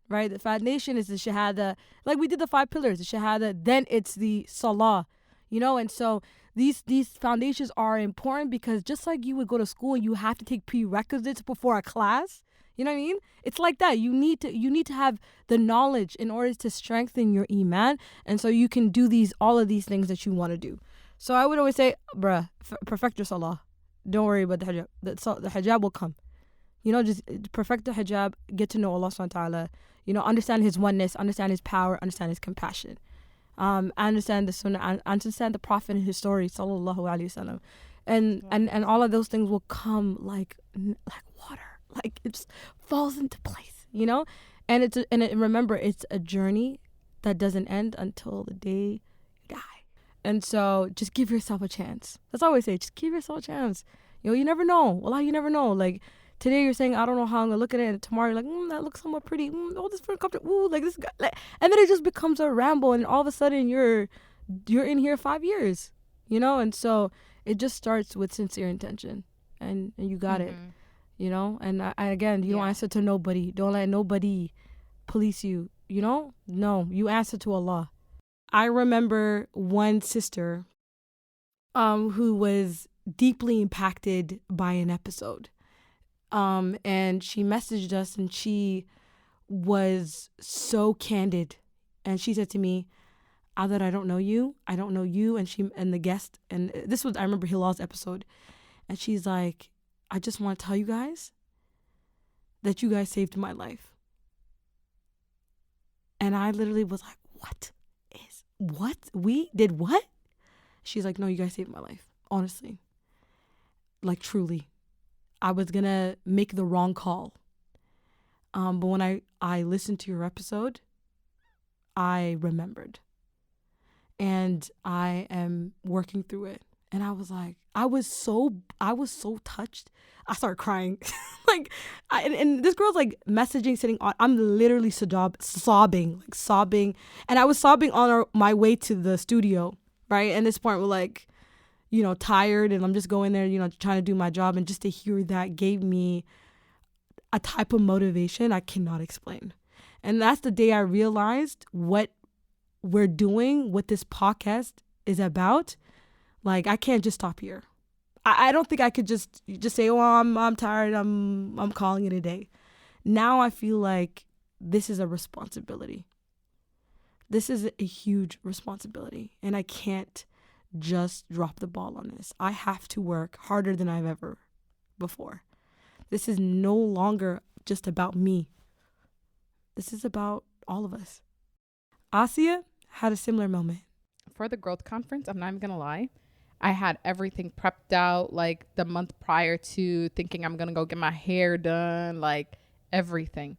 right? The foundation is the shahada, like we did the 5 pillars, the shahada, then it's the salah, you know. And so these foundations are important because just like you would go to school and you have to take prerequisites before a class, you know what I mean? It's like that. You need to have the knowledge in order to strengthen your iman, and so you can do all of these things that you want to do. So I would always say, bruh, perfect your salah. Don't worry about the hijab. The hijab will come. You know, just perfect the hijab, get to know Allah subhanahu wa ta'ala, you know, understand His oneness, understand His power, understand His compassion. Understand the sunnah, understand the Prophet and his story, sallallahu alaihi wasallam. And all of those things will come like water. Like it just falls into place, you know? And remember, it's a journey that doesn't end until the day you die. And so just give yourself a chance. That's all I always say. Just give yourself a chance. You know, you never know. Wallah, you never know. Like today you're saying, I don't know how I'm going to look at it. And tomorrow you're like, that looks somewhat pretty. Oh, this feels comfortable. Ooh, like this guy. Like, and then it just becomes a ramble. And all of a sudden you're in here 5 years, you know? And so it just starts with sincere intention. And you got it, you know? And again, you don't answer to nobody. Don't let nobody police you, you know? No, you answer to Allah. I remember one sister who was deeply impacted by an episode. And she messaged us and she was so candid. And she said to me, Adar, I don't know you. And the guest, and this was, I remember Hilal's episode. And she's like, I just want to tell you guys that you guys saved my life. And I literally was like, what? We did what? She's like, no, you guys saved my life. Honestly. Like truly. I was going to make the wrong call. But when I listened to your episode, I remembered. And I am working through it. And I was like, I was so touched. I started crying. And this girl's like messaging, sitting on, I'm literally sobbing. And I was sobbing on my way to the studio, right? And this point we're like, you know, tired, and I'm just going there, you know, trying to do my job. And just to hear that gave me a type of motivation I cannot explain. And that's the day I realized what we're doing, what this podcast is about. Like, I can't just stop here. I don't think I could just say, oh, I'm tired. I'm calling it a day. Now I feel like this is a responsibility. This is a huge responsibility. And I can't just drop the ball on this. I have to work harder than I've ever before. This is no longer just about me. This is about all of us. Asia had a similar moment. For the growth conference, I'm not even going to lie, I had everything prepped out like the month prior to, thinking I'm going to go get my hair done, like everything.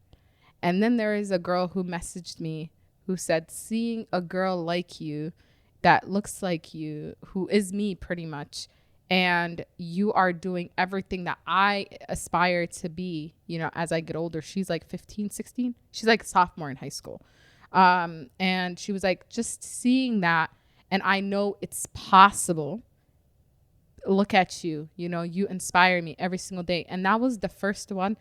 And then there is a girl who messaged me who said, seeing a girl like you that looks like you, who is me pretty much, and you are doing everything that I aspire to be, you know, as I get older. She's like 15, 16. She's like a sophomore in high school. And she was like, just seeing that, and I know it's possible. Look at you, you know, you inspire me every single day. And that was the first one.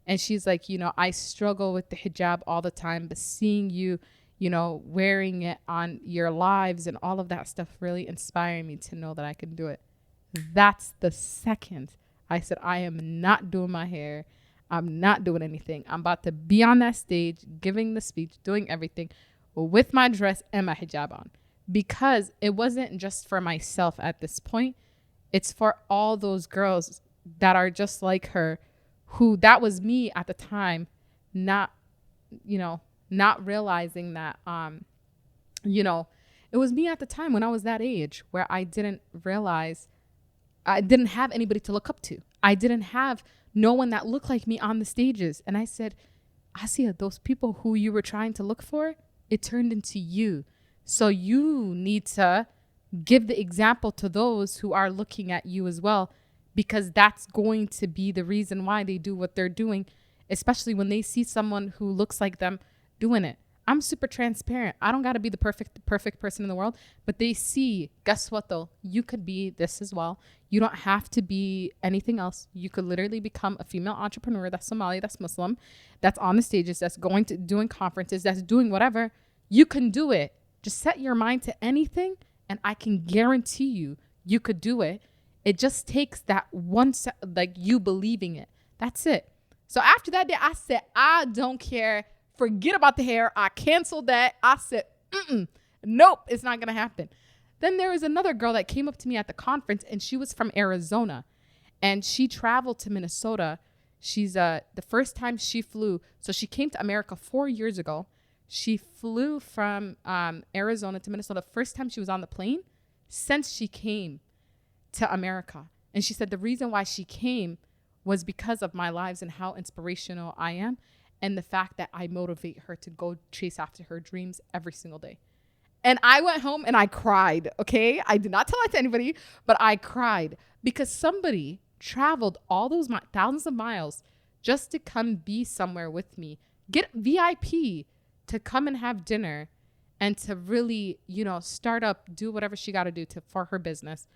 And she's like, you know, I struggle with the hijab all the time, but seeing you, you know, wearing it on your lives and all of that stuff really inspired me to know that I can do it. That's the second I said, I am not doing my hair. I'm not doing anything. I'm about to be on that stage, giving the speech, doing everything with my dress and my hijab on. Because it wasn't just for myself at this point. It's for all those girls that are just like her, who that was me at the time, not realizing that, you know, It was me at the time when I was that age where I didn't realize I didn't have anybody to look up to. I didn't have no one that looked like me on the stages. And I said, Asia, those people who you were trying to look for, it turned into you. So you need to give the example to those who are looking at you as well, because that's going to be the reason why they do what they're doing, especially when they see someone who looks like them doing it. I'm super transparent. I don't got to be the perfect person in the world, but they see, guess what though? You could be this as well. You don't have to be anything else. You could literally become a female entrepreneur that's Somali, that's Muslim, that's on the stages, that's going to doing conferences, that's doing whatever. You can do it. Just set your mind to anything, and I can guarantee you could do it. It just takes that one like you believing it. That's it. So after that day, I said, I don't care. Forget about the hair. I canceled that. I said, nope, it's not going to happen. Then there was another girl that came up to me at the conference, and she was from Arizona, and she traveled to Minnesota. She's the first time she flew. So she came to America 4 years ago. She flew from Arizona to Minnesota. First time she was on the plane since she came to America. And she said the reason why she came was because of my lives and how inspirational I am, and the fact that I motivate her to go chase after her dreams every single day. And I went home and I cried, okay? I did not tell that to anybody, but I cried because somebody traveled all those thousands of miles just to come be somewhere with me, get VIP to come and have dinner, and to really, start up, do whatever she got to do for her business,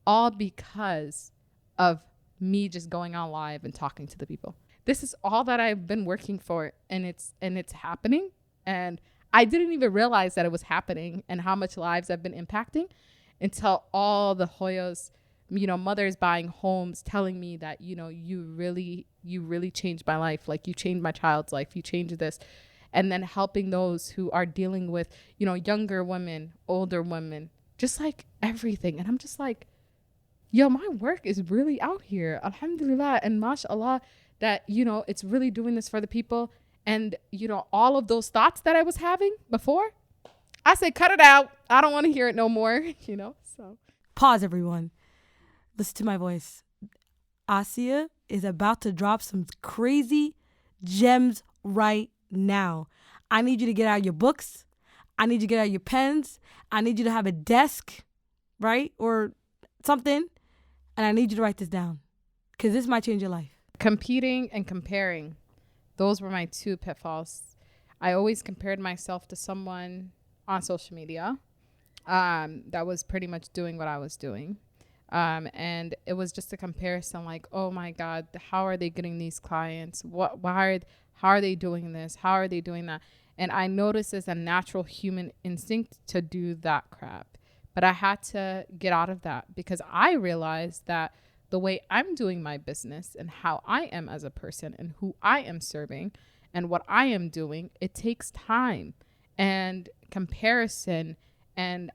all because of me just going on live and talking to the people. This is all that I've been working for, and it's happening. And I didn't even realize that it was happening and how much lives I've been impacting until all the Hoyas, mothers buying homes, telling me that, you really changed my life. Like, you changed my child's life. You changed this. And then helping those who are dealing with, younger women, older women, just like everything. And I'm just like, yo, my work is really out here. Alhamdulillah and mashallah that, it's really doing this for the people. And, all of those thoughts that I was having before, I said, cut it out. I don't want to hear it no more, so. Pause, everyone. Listen to my voice. Asia is about to drop some crazy gems right now. I need you to get out your books. I need you to get out your pens. I need you to have a desk, right? Or something. And I need you to write this down, because this might change your life. Competing and comparing. Those were my two pitfalls. I always compared myself to someone on social media that was pretty much doing what I was doing. And it was just a comparison, like, oh my God, how are they getting these clients? How are they doing this? How are they doing that? And I noticed it's a natural human instinct to do that crap. But I had to get out of that, because I realized that the way I'm doing my business and how I am as a person and who I am serving and what I am doing, it takes time and comparison and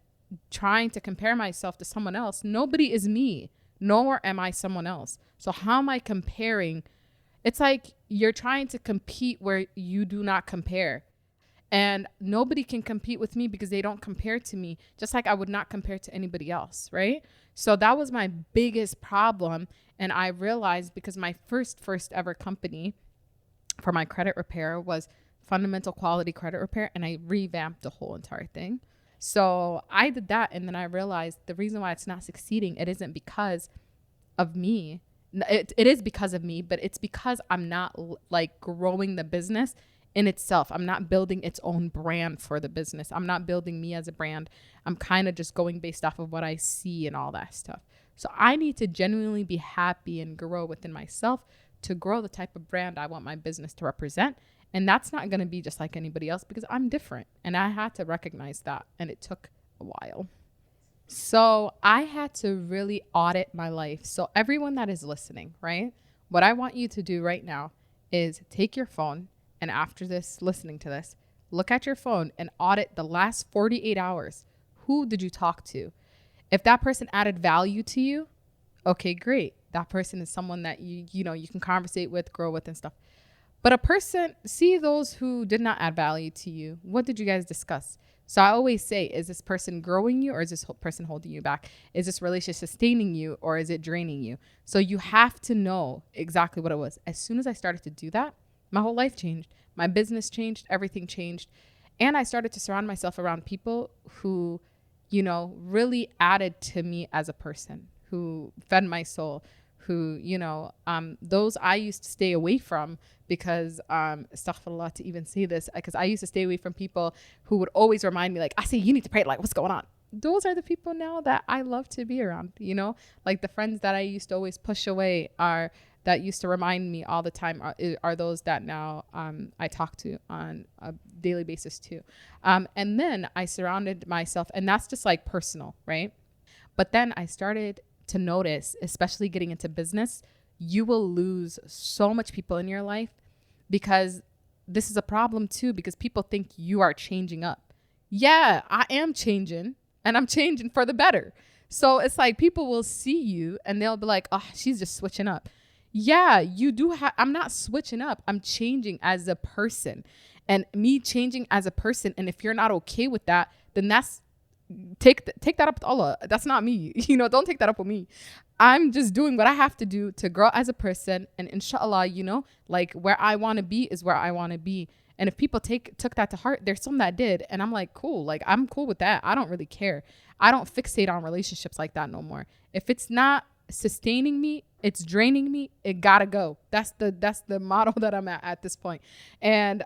trying to compare myself to someone else. Nobody is me, nor am I someone else. So how am I comparing? It's like you're trying to compete where you do not compare. And nobody can compete with me because they don't compare to me, just like I would not compare to anybody else, right? So that was my biggest problem. And I realized, because my first ever company for my credit repair was Fundamental Quality Credit Repair, and I revamped the whole entire thing. So I did that, and then I realized the reason why it's not succeeding, it isn't because of me. It is because of me, but it's because I'm not like growing the business in itself. I'm not building its own brand for the business. I'm not building me as a brand. I'm kind of just going based off of what I see and all that stuff. So I need to genuinely be happy and grow within myself to grow the type of brand I want my business to represent. And that's not going to be just like anybody else, because I'm different. And I had to recognize that. And it took a while. So I had to really audit my life. So everyone that is listening, right? What I want you to do right now is take your phone, and after this, listening to this, look at your phone and audit the last 48 hours. Who did you talk to? If that person added value to you, okay, great. That person is someone that you can conversate with, grow with and stuff. But see those who did not add value to you. What did you guys discuss? So I always say, is this person growing you or is this person holding you back? Is this relationship sustaining you or is it draining you? So you have to know exactly what it was. As soon as I started to do that, my whole life changed. My business changed. Everything changed. And I started to surround myself around people who, you know, really added to me as a person, who fed my soul, who, you know, those I used to stay away from because, astaghfirullah to even say this, because I used to stay away from people who would always remind me like, I say, you need to pray, like, what's going on? Those are the people now that I love to be around, you know, like the friends that I used to always push away that used to remind me all the time are those that now I talk to on a daily basis too. And then I surrounded myself, and that's just like personal, right? But then I started to notice, especially getting into business, you will lose so much people in your life because this is a problem too, because people think you are changing up. Yeah, I am changing, and I'm changing for the better. So it's like people will see you and they'll be like, oh, she's just switching up. Yeah, you do. I'm not switching up. I'm changing as a person, and me changing as a person. And if you're not okay with that, then that's take that up with Allah. That's not me. You know, don't take that up with me. I'm just doing what I have to do to grow as a person. And inshallah, you know, like where I want to be is where I want to be. And if people took that to heart, there's some that did. And I'm like, cool. Like, I'm cool with that. I don't really care. I don't fixate on relationships like that no more. If it's not sustaining me, it's draining me, it gotta go. That's the model that I'm at this point. And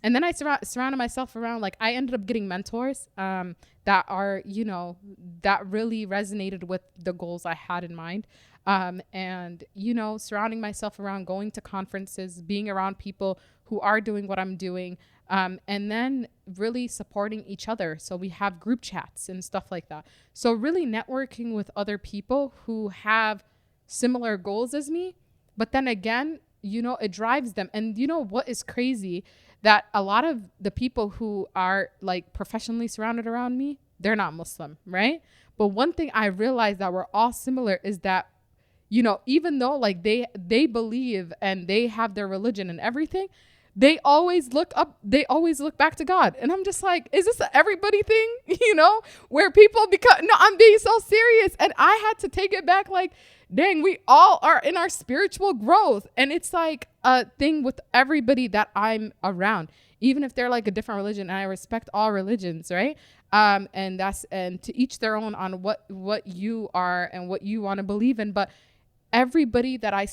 then I surrounded myself around, like, I ended up getting mentors that are, you know, that really resonated with the goals I had in mind. And, you know, surrounding myself around going to conferences, being around people who are doing what I'm doing, and then really supporting each other. So we have group chats and stuff like that. So really networking with other people who have similar goals as me. But then again, you know, it drives them. And you know what is crazy? That a lot of the people who are like professionally surrounded around me, they're not Muslim, right? But one thing I realized that we're all similar is that, you know, even though like they believe and they have their religion and everything, they always look back to God. And I'm just like, is this an everybody thing? You know, where people no, I'm being so serious. And I had to take it back, like, dang, we all are in our spiritual growth. And it's like a thing with everybody that I'm around, even if they're like a different religion. And I respect all religions, right? And to each their own on what you are and what you want to believe in. But everybody that I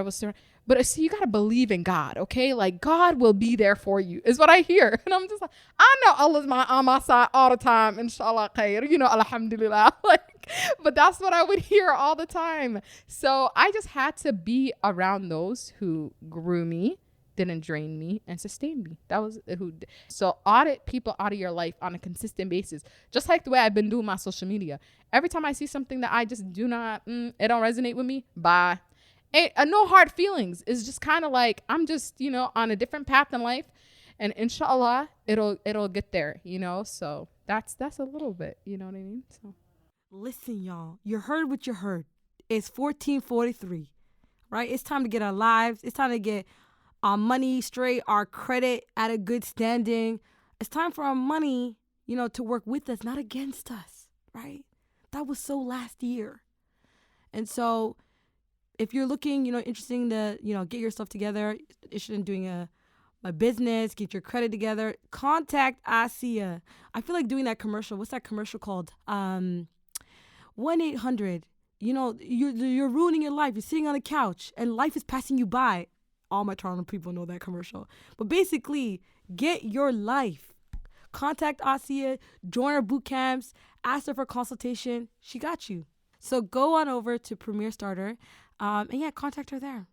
was but see, you got to believe in God, okay? Like, God will be there for you is what I hear. And I'm just like, I know Allah's on my side all the time, inshallah khair, you know, alhamdulillah. Like, but that's what I would hear all the time. So I just had to be around those who grew me, didn't drain me, and sustained me. That was who. So audit people out of your life on a consistent basis, just like the way I've been doing my social media. Every time I see something that I just do not, it don't resonate with me, bye. No hard feelings. It's just kind of like I'm just, you know, on a different path in life, and inshallah it'll get there, you know. So that's a little bit, you know what I mean. So listen, y'all, you heard what you heard. It's 14:43, right? It's time to get our lives. It's time to get our money straight, our credit at a good standing. It's time for our money, you know, to work with us, not against us, right? That was so last year. And so if you're looking, you know, interesting to, you know, get yourself together, interested in doing a business, get your credit together, contact Asia. I feel like doing that commercial. What's that commercial called? 1-800. You know, you're ruining your life. You're sitting on a couch and life is passing you by. All my Toronto people know that commercial. But basically, get your life. Contact Asia, join our boot camps, ask her for consultation. She got you. So go on over to Premier Starter. And yeah, contact her there.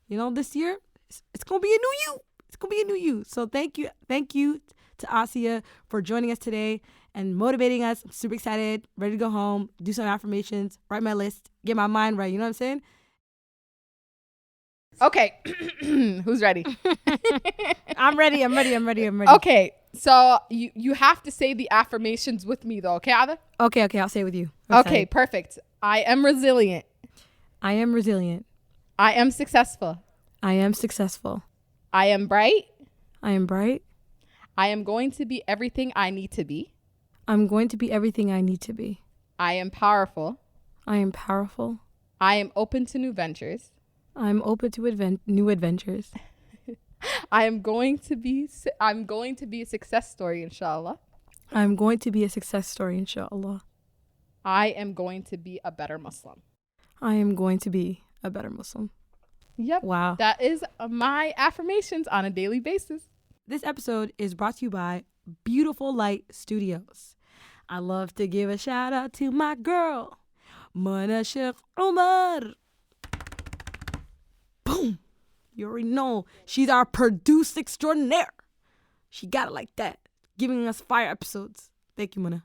You know, this year, it's going to be a new you. It's going to be a new you. So thank you to Asia for joining us today and motivating us. I'm super excited, ready to go home, do some affirmations, write my list, get my mind right. You know what I'm saying? Okay. Who's ready? I'm ready. Okay. So you have to say the affirmations with me though. Okay, Ada? Okay. I'll say it with you. Okay, perfect. I am resilient. I am resilient. I am successful. I am successful. I am bright. I am bright. I am going to be everything I need to be. I'm going to be everything I need to be. I am powerful. I am powerful. I am open to new ventures. I'm open to new adventures. I'm going to be a success story, inshallah. I'm going to be a success story, inshallah. I am going to be a better Muslim. I am going to be a better Muslim. Yep. Wow. That is my affirmations on a daily basis. This episode is brought to you by Beautiful Light Studios. I love to give a shout out to my girl, Mana Sheikh Umar. Boom. You already know she's our produce extraordinaire. She got it like that, giving us fire episodes. Thank you, Mana.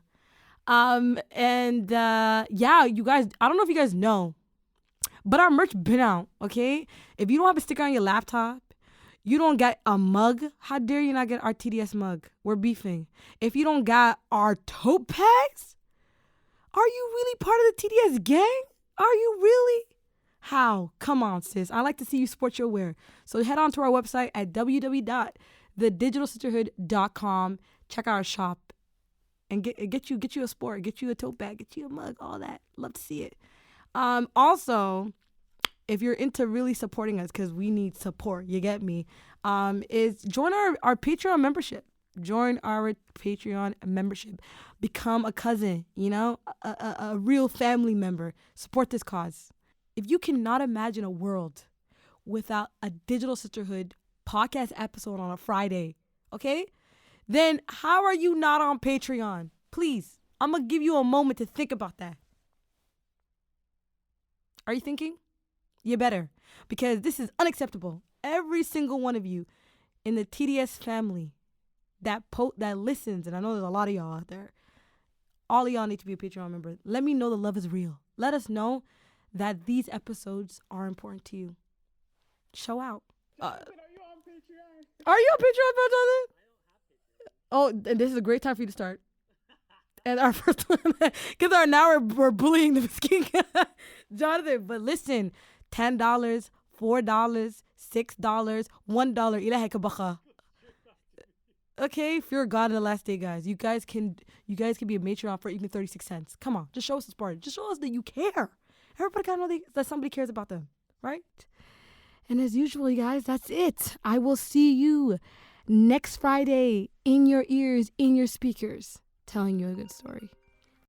Yeah, you guys, I don't know if you guys know, but our merch been out, okay? If you don't have a sticker on your laptop, you don't get a mug, how dare you not get our TDS mug? We're beefing. If you don't got our tote bags, are you really part of the TDS gang? Are you really? How? Come on, sis. I like to see you sport your wear. So head on to our website at www.thedigitalsisterhood.com. Check out our shop and get you a sport, get you a tote bag, get you a mug, all that. Love to see it. Also, if you're into really supporting us, because we need support, you get me, is join our Patreon membership. Join our Patreon membership. Become a cousin, a real family member. Support this cause. If you cannot imagine a world without a Digital Sisterhood podcast episode on a Friday, okay, then how are you not on Patreon? Please, I'm going to give you a moment to think about that. Are you thinking? You better, because this is unacceptable. Every single one of you in the TDS family that listens, and I know there's a lot of y'all out there, all of y'all need to be a Patreon member. Let me know the love is real. Let us know that these episodes are important to you. Show out. Are you on Patreon? Are you on Patreon, brother? Oh, and this is a great time for you to start. And our first one, because now we're bullying the skin, Jonathan. But listen, $10, $4, $6, $1. Ilaha kabacha. Okay, fear God in the last day, guys. You guys can be a Patreon for even 36 cents. Come on, just show us the support. Just show us that you care. Everybody gotta know that somebody cares about them, right? And as usual, you guys, that's it. I will see you next Friday in your ears, in your speakers, telling you a good story.